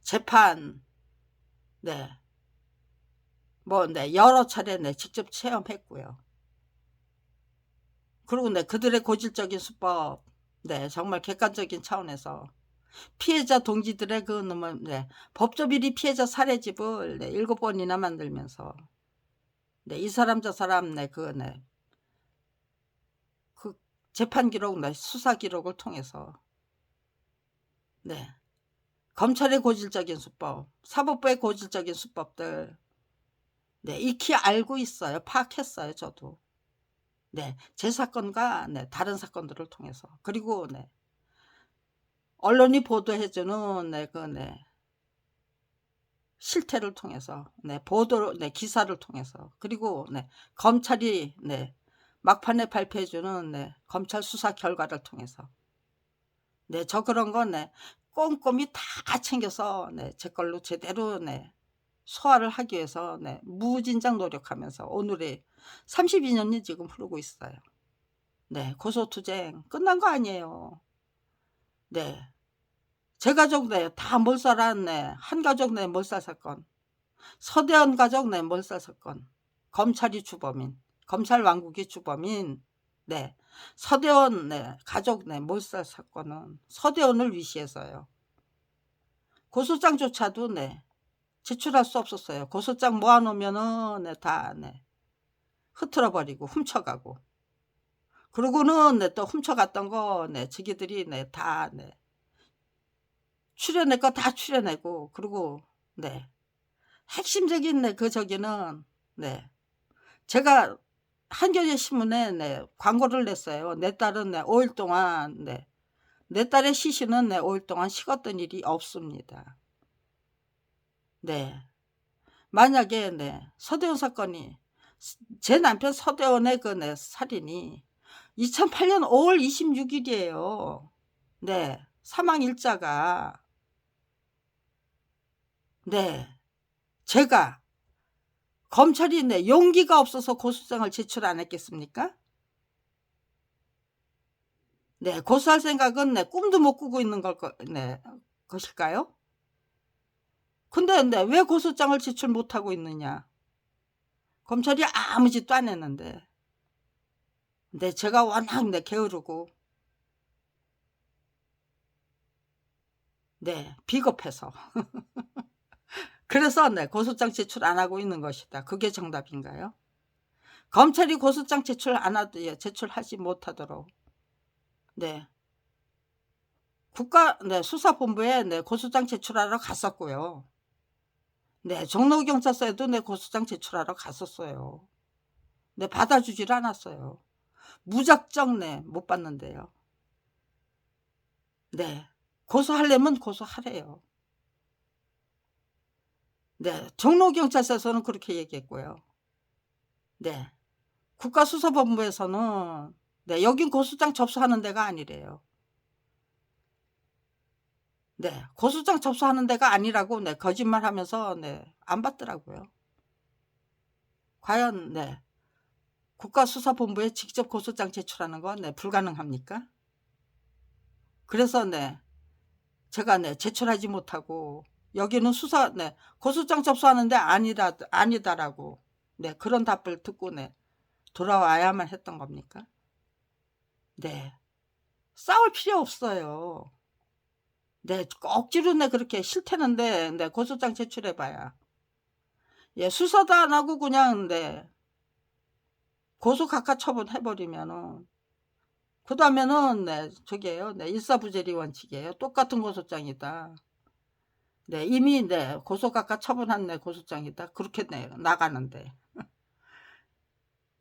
S1: 재판, 네, 뭐, 네, 여러 차례 네, 직접 체험했고요. 그리고 네, 그들의 고질적인 수법, 네, 정말 객관적인 차원에서 피해자 동지들의 그 네, 법조비리 피해자 사례집을 네, 7번이나 만들면서 네, 이 사람 저 사람 네, 그 재판 기록, 네, 수사 기록을 통해서 네, 검찰의 고질적인 수법, 사법부의 고질적인 수법들 네, 익히 알고 있어요. 파악했어요, 저도. 네, 제 사건과 네, 다른 사건들을 통해서, 그리고 네, 언론이 보도해주는 네, 네, 실태를 통해서, 네, 보도, 네, 기사를 통해서, 그리고 네, 검찰이 네, 막판에 발표해주는 네, 검찰 수사 결과를 통해서, 네, 저 그런 거 네, 꼼꼼히 다 챙겨서 네, 제 걸로 제대로 네, 소화를 하기 위해서 네, 무진장 노력하면서 오늘의 32년이 지금 흐르고 있어요. 네, 고소투쟁 끝난 거 아니에요. 네, 제 가족 네, 다 몰살한 네, 한 가족 네, 몰살 사건, 서대원 가족 내 몰살 사건, 검찰이 주범인, 검찰 왕국이 주범인 네, 서대원 네, 가족 내 몰살 사건은 서대원을 위시해서요. 고소장조차도 네, 제출할 수 없었어요. 고소장 모아놓으면은 네, 다 네, 흐트러버리고 훔쳐가고, 그러고는 네, 또 훔쳐갔던 거 네, 자기들이 네, 다 네, 출연할 거 다 출연하고, 그리고 네, 핵심적인 네, 그 저기는 네, 제가 한겨레 신문에 네, 광고를 냈어요. 내 딸은 네, 5일 동안 네, 내 딸의 시신은 네, 5일 동안 식었던 일이 없습니다. 네, 만약에 네, 서대원 사건이 제 남편 서대원의 그 네, 살인이 2008년 5월 26일이에요. 네, 사망 일자가. 네, 제가 검찰이 네, 용기가 없어서 고소장을 제출 안 했겠습니까? 네, 고소할 생각은 네, 꿈도 못 꾸고 있는 네, 것일까요? 근데 네, 왜 고소장을 제출 못하고 있느냐? 검찰이 아무 짓도 안 했는데. 근데 제가 워낙 네, 게으르고 네, 비겁해서 그래서 네, 고소장 제출 안 하고 있는 것이다. 그게 정답인가요? 검찰이 고소장 제출 안 하도 제출하지 못하도록 네, 네, 수사본부에 네, 고소장 제출하러 갔었고요. 네, 종로경찰서에도 네, 고소장 제출하러 갔었어요. 네, 받아주질 않았어요. 무작정 네, 못 받는데요. 네, 고소하려면 고소하래요. 네, 종로경찰서에서는 그렇게 얘기했고요. 네, 국가수사본부에서는 네, 여긴 고소장 접수하는 데가 아니래요. 네, 고소장 접수하는 데가 아니라고 네, 거짓말하면서 네, 안 받더라고요. 과연 네, 국가수사본부에 직접 고소장 제출하는 건 네, 불가능합니까? 그래서 네, 제가 네, 제출하지 못하고 여기는 네, 고소장 접수하는데 아니다라고 네, 그런 답을 듣고 네, 돌아와야만 했던 겁니까? 네, 싸울 필요 없어요. 네, 억지로 네, 그렇게 싫다는데 네, 고소장 제출해봐야. 예, 수사도 안 하고 그냥 네, 고소 각하 처분해버리면은 그 다음에는 네, 저기예요. 네, 일사부재리 원칙이에요. 똑같은 고소장이다. 네, 이미 네, 고소 각하 처분한 네, 고소장이다. 그렇게 네, 나가는데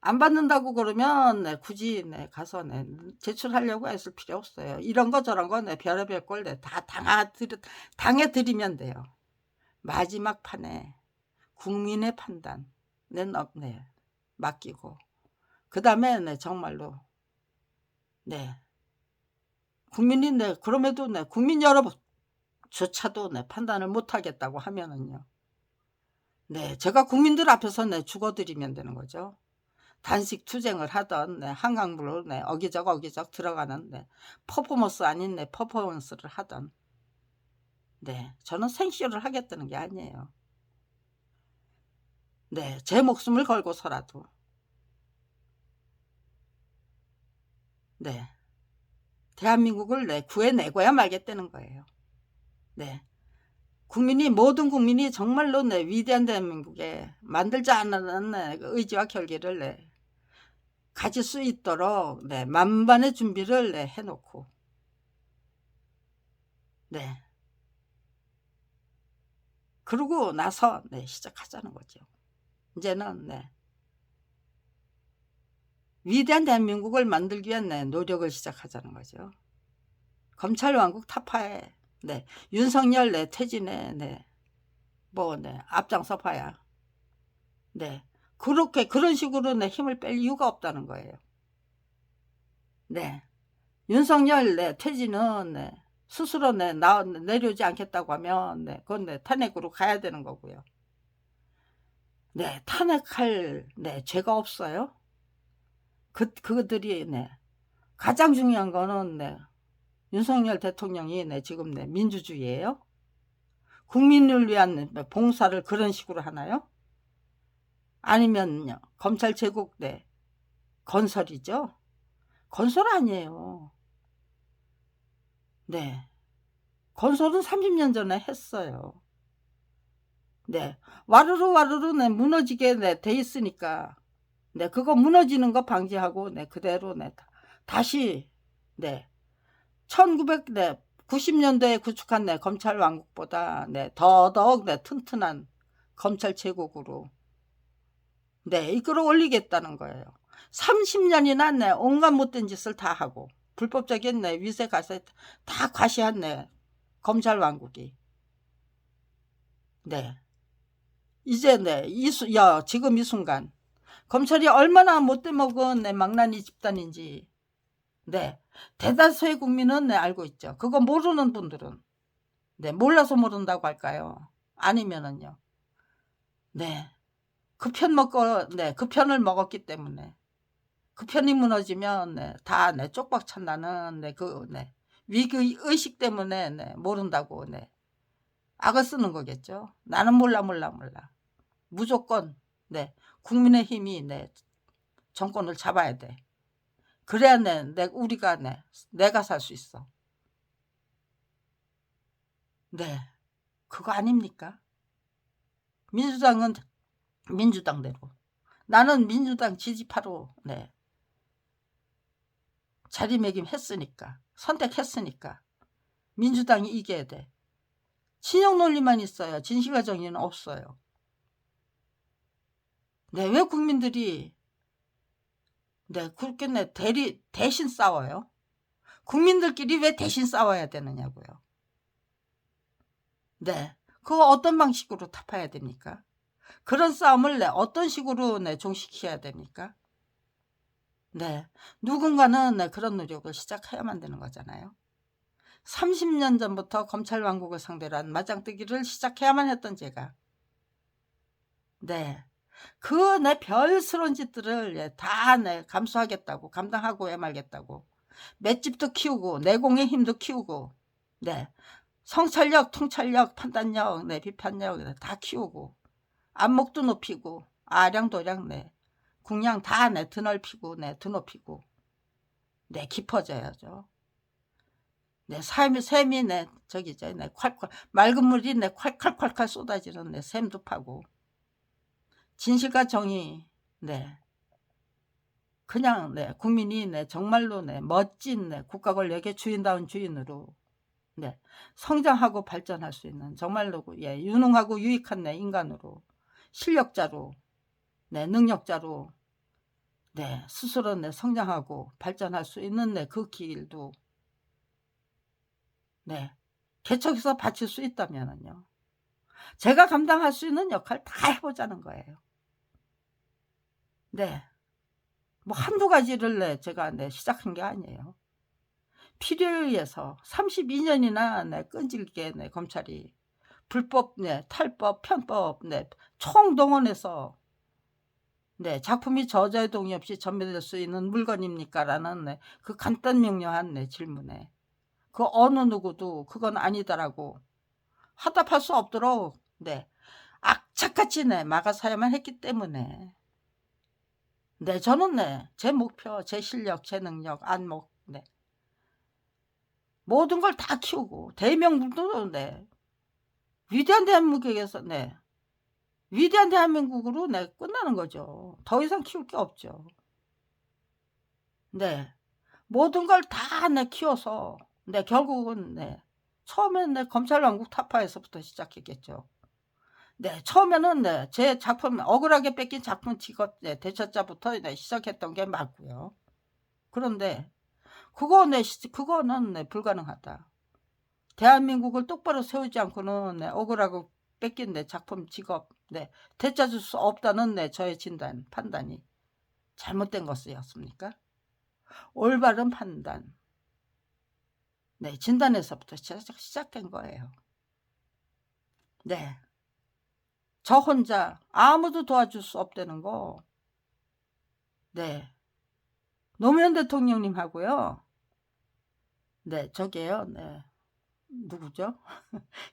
S1: 안 받는다고 그러면 네, 굳이 네, 가서 네, 제출하려고 했을 필요 없어요. 이런 거 저런 거 네, 별의별 걸 네, 다 당해드리면 돼요. 마지막 판에 국민의 판단 네, 맡기고 그 다음에 네, 정말로 네, 국민이 네, 그럼에도 네, 국민 여러분조차도 네, 판단을 못하겠다고 하면은요. 네, 제가 국민들 앞에서 네, 죽어드리면 되는 거죠. 단식 투쟁을 하던 네, 한강물로 네, 어기적 들어가는 네, 퍼포먼스 아닌 네, 퍼포먼스를 하던 네, 저는 생쇼를 하겠다는 게 아니에요. 네, 제 목숨을 걸고서라도 네, 대한민국을 네, 구해내고야 말겠다는 거예요. 네, 모든 국민이 정말로 네, 위대한 대한민국에 만들자 하는 네, 의지와 결기를 네, 가질 수 있도록 네, 만반의 준비를 네, 해놓고 네, 그러고 나서 네, 시작하자는 거죠. 이제는 네, 위대한 대한민국을 만들기 위한 네, 노력을 시작하자는 거죠. 검찰 왕국 타파에 네, 윤석열 네, 퇴진에 네, 뭐 네, 앞장서 봐야 네, 그런 식으로 네, 힘을 뺄 이유가 없다는 거예요. 네, 윤석열 네, 퇴진은 네, 스스로 네, 내려오지 않겠다고 하면 네, 그건 네, 탄핵으로 가야 되는 거고요. 네, 탄핵할 네, 죄가 없어요. 그들이 네, 가장 중요한 거는 네, 윤석열 대통령이 네, 지금 네, 민주주의예요. 국민을 위한 봉사를 그런 식으로 하나요? 아니면요, 검찰 제국 네, 건설이죠. 건설 아니에요. 네, 건설은 30년 전에 했어요. 네, 와르르 네, 무너지게 네, 돼 있으니까 네, 그거 무너지는 거 방지하고 네, 그대로 네, 다시 네, 1990년대에 구축한 네, 검찰 왕국보다 네, 더더욱 네, 튼튼한 검찰 제국으로 네, 이끌어 올리겠다는 거예요. 30년이나 네, 온갖 못된 짓을 다 하고 불법적인 네, 위세 가세 다 과시한 네, 검찰 왕국이. 네. 이제 네, 지금 이 순간 검찰이 얼마나 못돼 먹은 네, 망나니 집단인지 네, 대다수의 국민은 네, 알고 있죠. 그거 모르는 분들은 네, 몰라서 모른다고 할까요? 아니면은요. 네. 그 편을 먹었기 때문에 그 편이 무너지면 네, 다 네, 쪽박 찬다는 위기 의식 때문에 네, 모른다고 네, 악을 쓰는 거겠죠. 나는 몰라. 무조건 네, 국민의힘이 네, 정권을 잡아야 돼. 그래야 우리가 내가 살 수 있어. 네, 그거 아닙니까? 민주당은 민주당대로, 나는 민주당 지지파로 네, 자리매김했으니까, 선택했으니까 민주당이 이겨야 돼. 친형 논리만 있어요. 진실과 정의는 없어요. 네, 왜 국민들이 그렇게 대신 싸워요? 국민들끼리 왜 대신 싸워야 되느냐고요. 네, 그거 어떤 방식으로 타파해야 됩니까? 그런 싸움을 어떤 식으로 종식해야 됩니까? 네, 누군가는 그런 노력을 시작해야만 되는 거잖아요. 30년 전부터 검찰 왕국을 상대로 한 맞짱뜨기를 시작해야만 했던 제가 그 별스러운 짓들을 다 감수하겠다고, 감당하고 말겠다고, 맷집도 키우고 내공의 힘도 키우고 성찰력, 통찰력, 판단력, 비판력 다 키우고 안목도 높이고 아량도량 궁양 다 드넓히고 드높이고 깊어져야죠. 샘이 저기죠. 콸콸 맑은 물이 콸콸콸콸 쏟아지는 샘도 파고 진실과 정의 그냥 국민이 정말로 멋진 국가 권력의 주인다운 주인으로 성장하고 발전할 수 있는 정말로 유능하고 유익한 인간으로 실력자로 능력자로 스스로 성장하고 발전할 수 있는 그 길도 개척해서 바칠 수 있다면요. 제가 감당할 수 있는 역할 다 해보자는 거예요. 뭐 한두 가지를 제가 시작한 게 아니에요. 필요에 의해서 32년이나 끈질기게 검찰이 불법 탈법, 편법 총동원해서 작품이 저자의 동의 없이 전매될 수 있는 물건입니까? 라는 그 간단 명료한 질문에 그 어느 누구도 그건 아니다라고 화답할 수 없도록 악착같이 막아서야만 했기 때문에 저는 제 목표, 제 실력, 제 능력, 안목 모든 걸 다 키우고 대명국도 위대한 대한민국에서 위대한 대한민국으로 끝나는 거죠. 더 이상 키울 게 없죠. 모든 걸 다 키워서 결국은 처음엔 검찰 왕국 타파에서부터 시작했겠죠. 처음에는 제 작품 억울하게 뺏긴 작품 직업 대처자부터 시작했던 게 맞고요. 그런데 그거는 불가능하다. 대한민국을 똑바로 세우지 않고는 억울하고 뺏긴 작품 직업 되찾을 수 없다는 저의 판단이 잘못된 것이었습니까? 올바른 판단 진단에서부터 시작된 거예요. 저 혼자 아무도 도와줄 수 없다는 거 노무현 대통령님하고요 저게요 누구죠?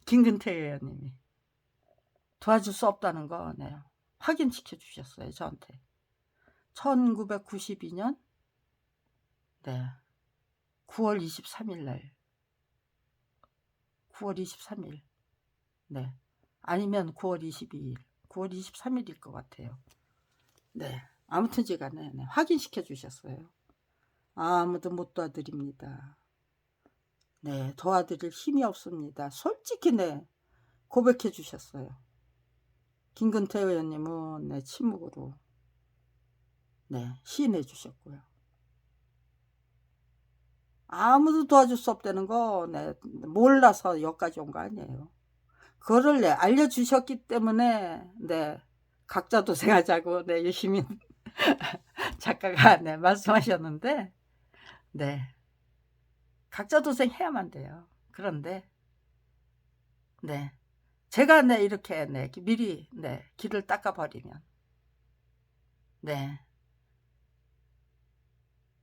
S1: 김근태 의원님이 도와줄 수 없다는 거 확인시켜 주셨어요. 저한테 1992년 9월 23일 날 9월 23일 아니면 9월 22일 9월 23일일 것 같아요. 아무튼 제가 확인시켜 주셨어요. 아무도 못 도와드립니다. 도와드릴 힘이 없습니다. 솔직히 고백해 주셨어요. 김근태 의원님은 침묵으로 네, 시인해 주셨고요. 아무도 도와줄 수 없다는 거 네, 몰라서 여기까지 온 거 아니에요. 그거를 네, 알려주셨기 때문에 네, 각자 도생하자고 네, 유시민 작가가 네, 말씀하셨는데 네, 각자 도생해야만 돼요. 그런데 네, 제가 네, 이렇게 네, 미리 네, 길을 닦아버리면 네,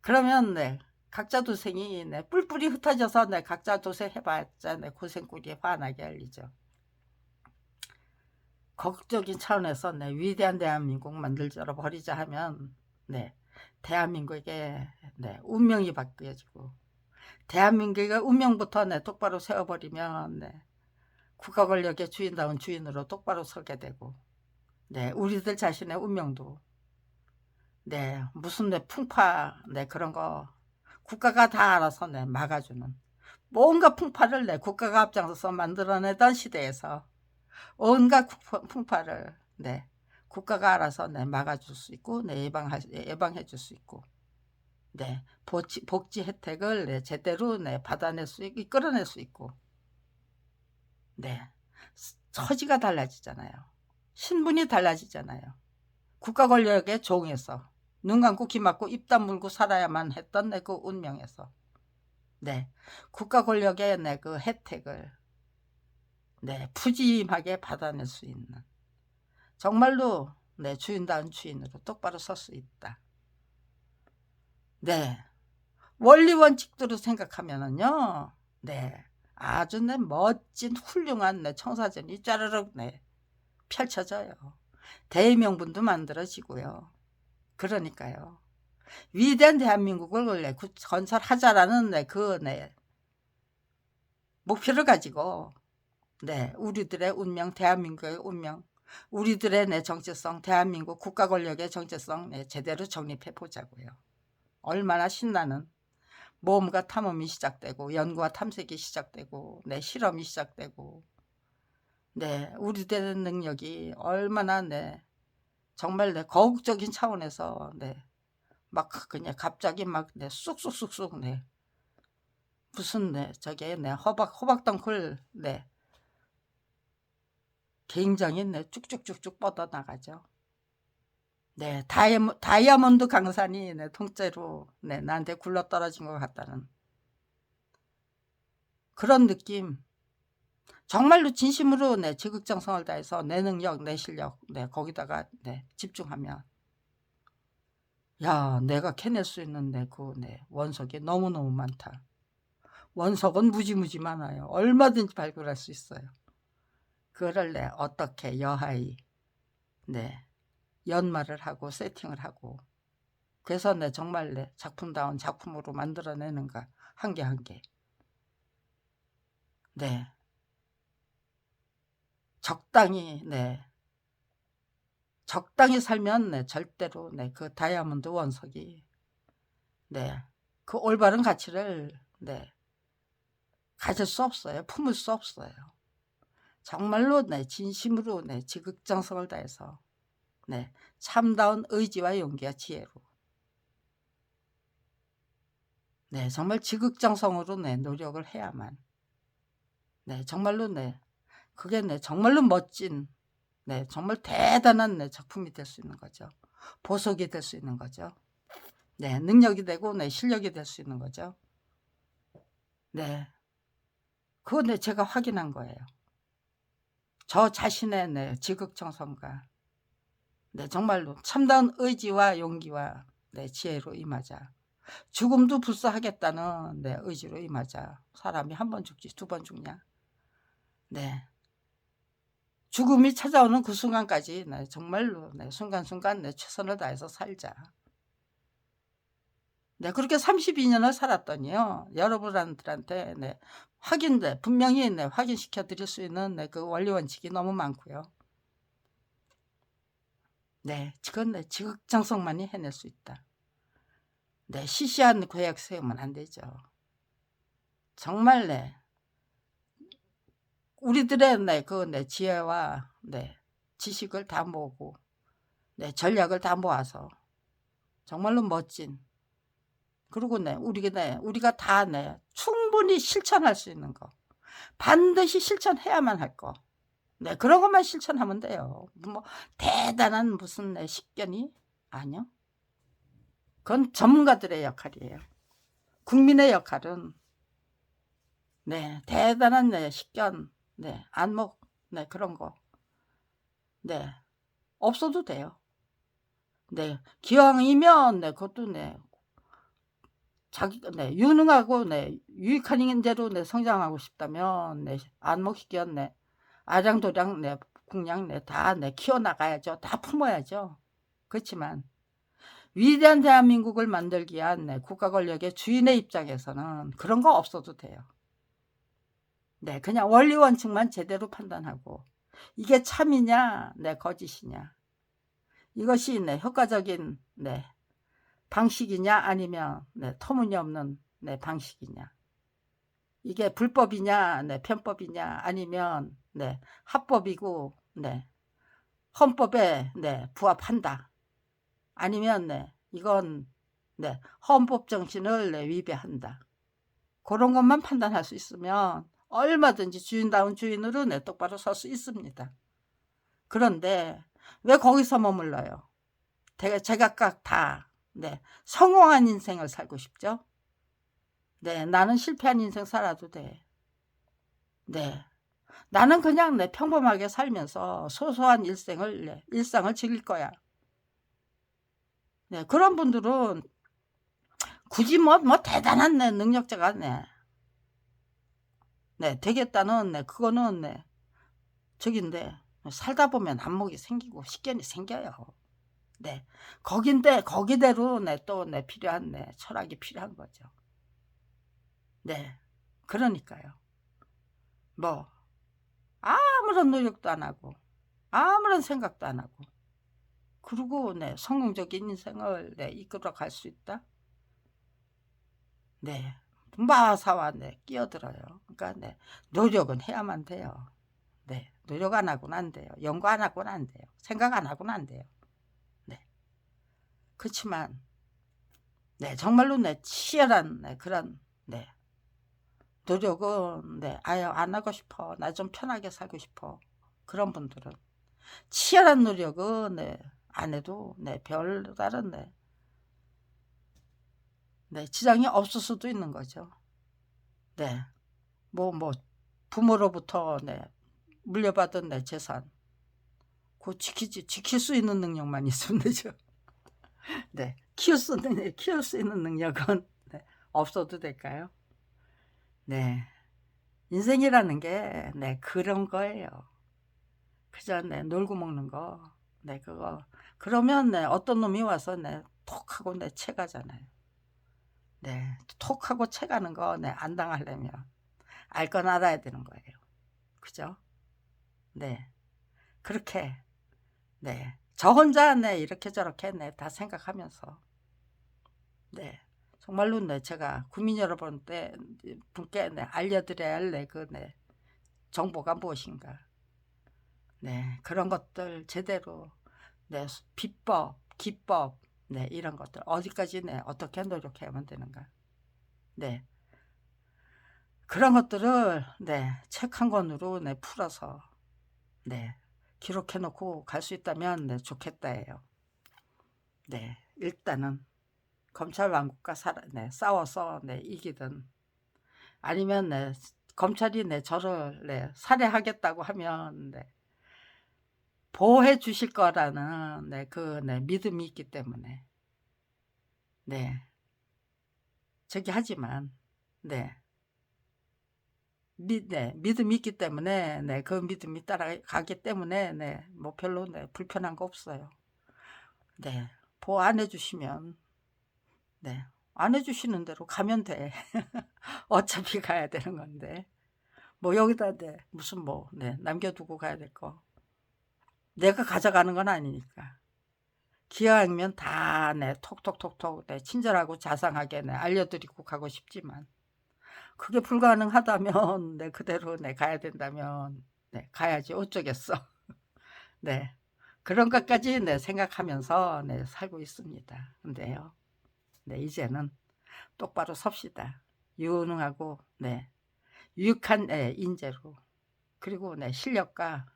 S1: 그러면 네, 각자 도생이 네, 뿔뿔이 흩어져서 네, 각자 도생해봤자 네, 고생꾼이 화나게 알리죠. 거국적인 차원에서 네, 위대한 대한민국 만들자 버리자 하면 네, 대한민국의 네, 운명이 바뀌어지고 대한민국의 운명부터 네, 똑바로 세워버리면 네, 국가 권력의 주인다운 주인으로 똑바로 서게 되고 네, 우리들 자신의 운명도 네, 무슨 네, 풍파 네, 그런 거 국가가 다 알아서 네, 막아주는 뭔가 풍파를 네, 국가가 앞장서서 만들어내던 시대에서 온갖 풍파를 네, 국가가 알아서 네, 막아줄 수 있고 네, 예방해 줄 수 있고 네, 복지 혜택을 네, 제대로 네, 받아낼 수 있고 이끌어낼 수 있고 네, 처지가 달라지잖아요. 신분이 달라지잖아요. 국가 권력의 종에서 눈 감고 귀 막고 입 다물고 살아야만 했던 내 그 운명에서 네, 국가 권력의 내 그 혜택을 네, 푸짐하게 받아낼 수 있는 정말로 네, 주인다운 주인으로 똑바로 설 수 있다. 네, 원리 원칙대로 생각하면은요, 네, 아주 네, 멋진 훌륭한 네, 청사진이 짜르륵 네, 펼쳐져요. 대의명분도 만들어지고요. 그러니까요. 위대한 대한민국을 네, 건설하자라는 네, 그 네, 목표를 가지고 네, 우리들의 운명, 대한민국의 운명, 우리들의 내 정체성, 대한민국 국가 권력의 정체성 네, 제대로 정립해 보자고요. 얼마나 신나는 모험과 탐험이 시작되고 연구와 탐색이 시작되고 네, 실험이 시작되고 네, 우리들의 능력이 얼마나 네, 정말 네, 거국적인 차원에서 네, 막 그냥 갑자기 막 네, 쑥쑥쑥쑥 네, 무슨 네, 저게 네, 호박덩굴 네, 굉장히 네, 쭉쭉쭉쭉 뻗어 나가죠. 네, 다이아몬드 강산이 네, 통째로 네, 나한테 굴러 떨어진 것 같다는 그런 느낌. 정말로 진심으로 네, 지극정성을 다해서 내 능력, 내 실력, 네, 거기다가 네, 집중하면 야, 내가 캐낼 수 있는 네, 원석이 너무너무 많다. 원석은 무지무지 많아요. 얼마든지 발굴할 수 있어요. 그거를 네, 어떻게 여하이 네, 연말을 하고 세팅을 하고 그래서 네, 정말 네, 작품다운 작품으로 만들어내는가 한 개 한 개. 네, 적당히 네, 적당히 살면 네, 절대로 네, 그 다이아몬드 원석이 네, 그 올바른 가치를 네, 가질 수 없어요. 품을 수 없어요. 정말로 네, 진심으로 네, 지극정성을 다해서 네, 참다운 의지와 용기와 지혜로 네, 정말 지극정성으로 네, 노력을 해야만 네, 정말로 네, 그게 네, 정말로 멋진 네, 정말 대단한 네, 작품이 될 수 있는 거죠. 보석이 될 수 있는 거죠. 네, 능력이 되고 네, 실력이 될 수 있는 거죠. 네, 그거 네, 제가 확인한 거예요. 저 자신의 네, 지극정성과 네, 정말로 참다운 의지와 용기와 네, 지혜로 임하자. 죽음도 불사하겠다는 네, 의지로 임하자. 사람이 한 번 죽지 두 번 죽냐. 네, 죽음이 찾아오는 그 순간까지 네, 정말로 네, 순간순간 네, 최선을 다해서 살자. 네, 그렇게 32년을 살았더니요. 여러분들한테 네, 분명히 네, 확인시켜 드릴 수 있는 네, 그 원리 원칙이 너무 많고요. 네, 그건 네, 지극정성만이 해낼 수 있다. 네, 시시한 계획 세우면 안 되죠. 정말 네, 우리들의 네, 그 네, 지혜와 네, 지식을 다 모으고 네, 전략을 다 모아서 정말로 멋진. 그리고 우리가 다 충분히 실천할 수 있는 거. 반드시 실천해야만 할 거. 그런 것만 실천하면 돼요. 뭐 대단한 무슨 식견이 아니요. 그건 전문가들의 역할이에요. 국민의 역할은 대단한 식견, 안목, 그런 거 없어도 돼요. 기왕이면 그것도 자기가 유능하고 유익한 인재로 성장하고 싶다면 안목 식견 아장도장 국량 다 키워나가야죠. 다 품어야죠. 그렇지만 위대한 대한민국을 만들기 위한 국가 권력의 주인의 입장에서는 그런 거 없어도 돼요. 그냥 원리 원칙만 제대로 판단하고 이게 참이냐 거짓이냐, 이것이 효과적인 방식이냐 아니면 터무니없는 방식이냐, 이게 불법이냐 편법이냐 아니면 합법이고 헌법에 부합한다 아니면 이건 헌법 정신을 위배한다, 그런 것만 판단할 수 있으면 얼마든지 주인다운 주인으로 똑바로 설 수 있습니다. 그런데 왜 거기서 머물러요? 제각각 다 성공한 인생을 살고 싶죠? 나는 실패한 인생 살아도 돼. 나는 그냥 평범하게 살면서 소소한 일상을 즐길 거야. 그런 분들은 굳이 뭐 대단한 능력자가 되겠다는 그거는 저긴데 살다 보면 안목이 생기고 식견이 생겨요. 거기대로 또 필요한 철학이 필요한 거죠. 그러니까요. 뭐 아무런 노력도 안 하고 아무런 생각도 안 하고 그리고 성공적인 인생을 이끌어 갈 수 있다. 마사와 끼어들어요. 그러니까 노력은 해야만 돼요. 노력 안 하고는 안 돼요. 연구 안 하고는 안 돼요. 생각 안 하고는 안 돼요. 그렇지만 정말로 치열한 그런 노력은 아예 안 하고 싶어. 나 좀 편하게 살고 싶어. 그런 분들은 치열한 노력은 안 해도 별다른 지장이 없을 수도 있는 거죠. 뭐 부모로부터 물려받은 재산 그거 지킬 수 있는 능력만 있으면 되죠. 키울 수 있는 능력은 없어도 될까요? 인생이라는 게 그런 거예요. 그저 놀고 먹는 거 그거 그러면 어떤 놈이 와서 톡 하고 채가잖아요. 톡 하고 채가는 거 안 당하려면 알 건 알아야 되는 거예요. 그죠? 그렇게 저 혼자 이렇게 저렇게 다 생각하면서 정말로 제가 국민 여러분께 알려드려야 할 그 정보가 무엇인가, 그런 것들 제대로 비법, 기법 이런 것들 어디까지 어떻게 노력해야만 되는가, 그런 것들을 책 한 권으로 풀어서 기록해 놓고 갈 수 있다면 좋겠다예요. 일단은 검찰 왕국과 싸워서 이기든 아니면 검찰이 저를 살해하겠다고 하면 보호해 주실 거라는 그 믿음이 있기 때문에 저기 하지만 믿음이 있기 때문에 그 믿음이 따라가기 때문에 뭐 별로 불편한 거 없어요. 보호 안 해주시면 안 해주시는 대로 가면 돼. 어차피 가야 되는 건데 뭐 여기다 무슨 남겨두고 가야 될 거 내가 가져가는 건 아니니까 기왕이면 다 톡톡톡톡 친절하고 자상하게 알려드리고 가고 싶지만 그게 불가능하다면 그대로 가야 된다면 가야지 어쩌겠어. 그런 것까지 네, 생각하면서 네, 살고 있습니다. 근데요, 네, 이제는 똑바로 섭시다. 유능하고 네, 유익한 네, 인재로, 그리고 네, 실력과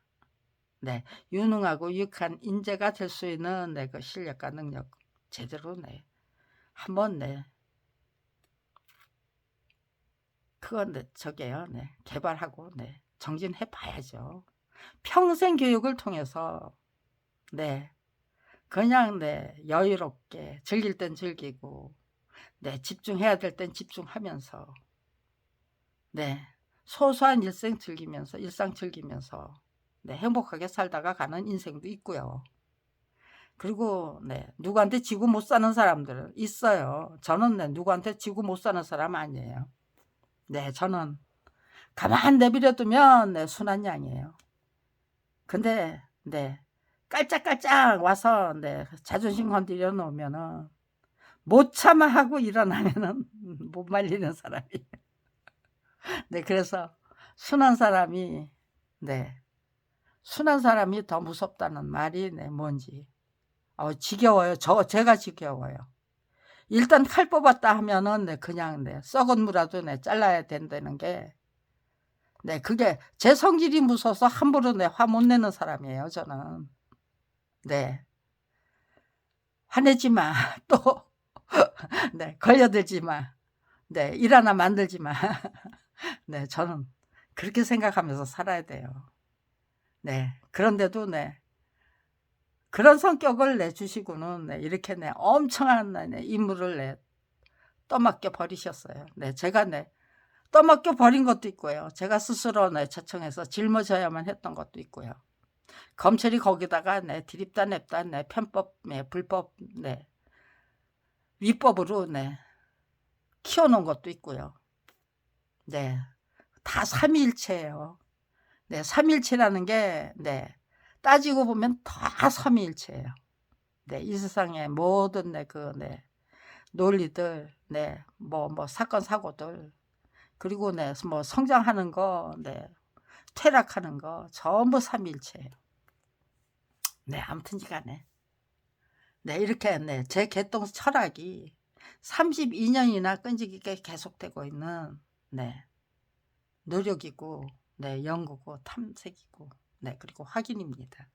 S1: 네, 유능하고 유익한 인재가 될 수 있는 네, 그 실력과 능력 제대로 네, 한번 네, 그건 네, 저게요, 네, 개발하고 네, 정진해 봐야죠. 평생 교육을 통해서 네, 그냥 네, 여유롭게 즐길 땐 즐기고 네, 집중해야 될 땐 집중하면서 네, 소소한 일상 즐기면서 네, 행복하게 살다가 가는 인생도 있고요. 그리고 네, 누구한테 지고 못 사는 사람들 있어요. 저는 네, 누구한테 지고 못 사는 사람 아니에요. 네, 저는 가만 내버려두면 네, 순한 양이에요. 근데 네, 깔짝깔짝 와서 네, 자존심 건드려 놓으면은 못 참아 하고 일어나면은 못 말리는 사람이에요. 네, 그래서 순한 사람이 네, 순한 사람이 더 무섭다는 말이 네, 뭔지 지겨워요. 제가 지겨워요. 일단 칼 뽑았다 하면은 네, 그냥 네, 썩은 무라도 네, 잘라야 된다는 게 네, 그게 제 성질이 무서워서 함부로 네, 화 못 내는 사람이에요. 저는 네, 화내지 마. 또 네, 걸려들지 마. 네, 일 하나 만들지 마. 네, 저는 그렇게 생각하면서 살아야 돼요. 네, 그런데도 네, 그런 성격을 내주시고는 네, 이렇게 네, 엄청난 네, 인물을 네, 떠맡겨 버리셨어요. 네, 제가 네, 떠맡겨 버린 것도 있고요. 제가 스스로 네, 자청해서 짊어져야만 했던 것도 있고요. 검찰이 거기다가 네, 드립다 냅다 네, 편법, 네, 불법, 네, 위법으로 네, 키워놓은 것도 있고요. 네, 다 삼위일체예요. 네, 삼위일체라는 게 네, 따지고 보면 다 삼위일체예요. 네, 이 세상의 모든 네, 그 네, 논리들, 네, 뭐 사건 사고들, 그리고 네, 뭐 성장하는 거, 네, 퇴락하는 거 전부 삼위일체예요. 네, 아무튼간에 네, 이렇게 네, 제 개똥 철학이 32년이나 끈질기게 계속되고 있는 네, 노력이고 네, 연구고 탐색이고 네, 그리고 확인입니다.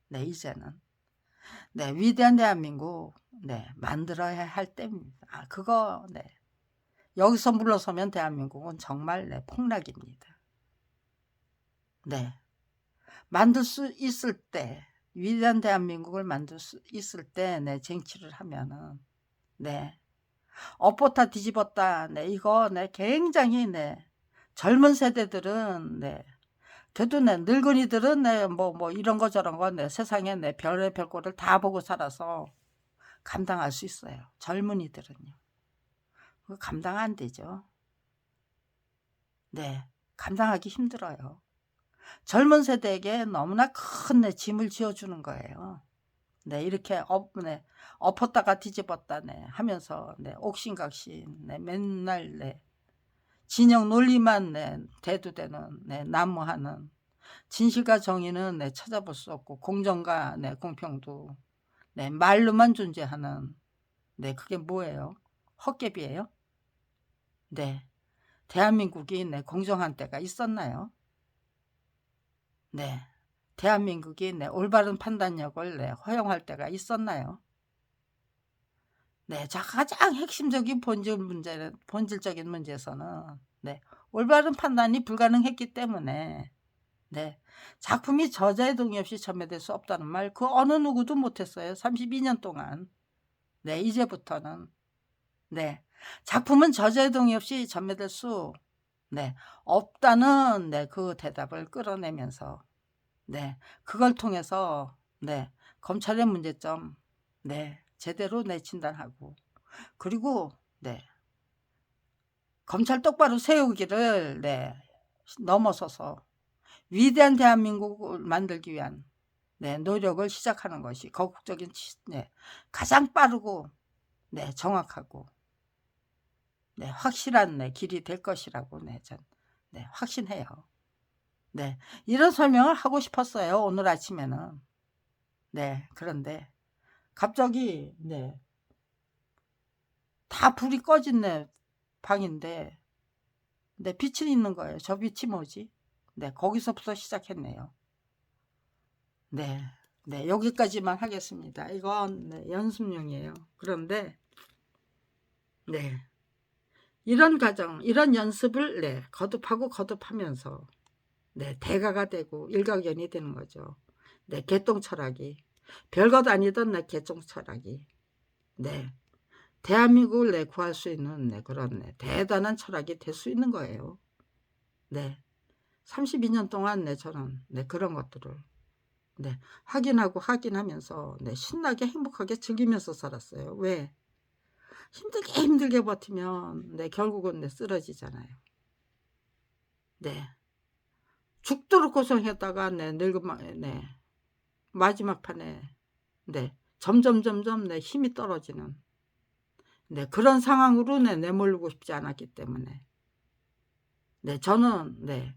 S1: 네, 이제는 네, 위대한 대한민국 네, 만들어야 할 때입니다. 그거 네, 여기서 물러서면 대한민국은 정말 네, 폭락입니다. 네, 만들 수 있을 때, 위대한 대한민국을 만들 수 있을 때 네, 쟁취를 하면은 네, 엎었다 뒤집었다 네, 이거 네, 굉장히 네, 젊은 세대들은 네, 그래도 네, 늙은이들은 네, 뭐 이런 거 저런 거 네, 세상에 네, 별의 별꼴을 다 보고 살아서 감당할 수 있어요. 젊은이들은요. 그거 감당 안 되죠. 네, 감당하기 힘들어요. 젊은 세대에게 너무나 큰 네, 짐을 지어주는 거예요. 네, 이렇게 네, 엎었다가 뒤집었다 네, 하면서 네, 옥신각신 네, 맨날 네, 진영 논리만 네, 대두되는 네, 난무하는 진실과 정의는 네, 찾아볼 수 없고 공정과 네, 공평도 네, 말로만 존재하는 네, 그게 뭐예요? 헛개비예요? 네, 대한민국이 네, 공정한 때가 있었나요? 네, 대한민국이 네, 올바른 판단력을 네, 허용할 때가 있었나요? 네, 가장 핵심적인 본질적인 문제에서는 네, 올바른 판단이 불가능했기 때문에 네, 작품이 저자의 동의 없이 전매될 수 없다는 말 그 어느 누구도 못했어요. 32년 동안. 네, 이제부터는 네, 작품은 저자의 동의 없이 전매될 수 네, 없다는 네, 그 대답을 끌어내면서 네, 그걸 통해서 네, 검찰의 문제점 네, 제대로 네, 진단하고 그리고 네, 검찰 똑바로 세우기를 네, 넘어서서 위대한 대한민국을 만들기 위한 네, 노력을 시작하는 것이 거국적인 네, 가장 빠르고 네, 정확하고 네, 확실한 네, 길이 될 것이라고 네, 전 네, 확신해요. 네, 이런 설명을 하고 싶었어요. 오늘 아침에는. 네, 그런데 갑자기 네, 다 불이 꺼진 네 방인데 네, 빛이 있는 거예요. 저 빛이 뭐지? 네, 거기서부터 시작했네요. 네, 네, 여기까지만 하겠습니다. 이건 네, 연습용이에요. 그런데 네, 이런 과정, 이런 연습을 네, 거듭하고 거듭하면서 네, 대가가 되고 일각연이 되는 거죠. 네, 개똥 철학이 별것 아니던 네, 개똥 철학이 네, 대한민국을 네, 구할 수 있는 네, 그런 네, 대단한 철학이 될 수 있는 거예요. 네, 32년 동안 네, 저는 네, 그런 것들을 네, 확인하고 확인하면서 네, 신나게 행복하게 즐기면서 살았어요. 왜? 힘들게 버티면 네, 결국은 네, 쓰러지잖아요. 네, 죽도록 고생했다가 네, 네, 마지막 판에 네, 점점 내 힘이 떨어지는 네, 그런 상황으로 네, 내몰리고 싶지 않았기 때문에 네, 저는 네,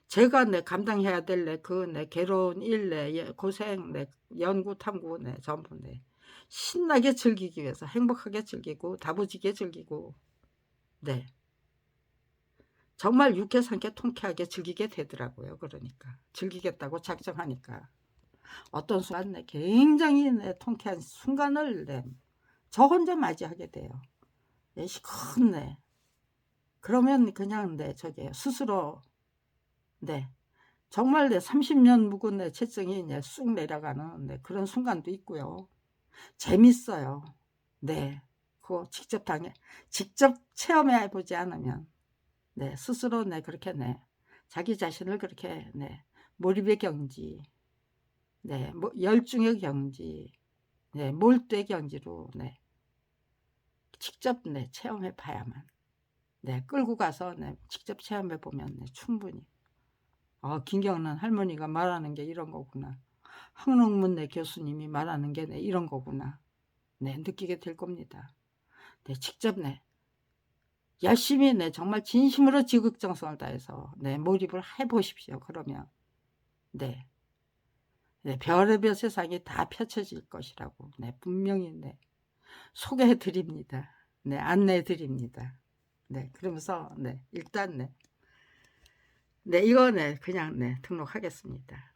S1: 제가 네, 감당해야 될 네, 그 네, 괴로운 일, 네, 고생, 네, 연구, 탐구, 네, 전부 네, 신나게 즐기기 위해서 행복하게 즐기고 다부지게 즐기고 네, 정말 유쾌 상쾌 통쾌하게 즐기게 되더라고요. 그러니까 즐기겠다고 작정하니까 어떤 순간 네, 굉장히 네, 통쾌한 순간을 네, 저 혼자 맞이하게 돼요. 네, 시큰네. 그러면 그냥 네, 저기 스스로 네, 정말 내 30년 묵은 내 체증이 이제 쑥 내려가는 네, 그런 순간도 있고요. 재밌어요. 네, 그거 직접 체험해 보지 않으면 네, 스스로 네, 그렇게 네, 자기 자신을 그렇게 네, 몰입의 경지, 네, 뭐 열중의 경지, 네, 몰두의 경지로 네, 직접 네, 체험해 봐야만 네, 끌고 가서 네, 직접 체험해 보면 네, 충분히 김경란 할머니가 말하는 게 이런 거구나. 항롱문내 교수님이 말하는 게 네, 이런 거구나. 네, 느끼게 될 겁니다. 네, 직접 네, 열심히 네, 정말 진심으로 지극정성을 다해서 네, 몰입을 해보십시오. 그러면 네, 네, 별의별 세상이 다 펼쳐질 것이라고 네, 분명히 네, 소개해 드립니다. 네, 안내해 드립니다. 네, 그러면서 네, 일단 네, 네, 이거 네, 그냥 네, 등록하겠습니다.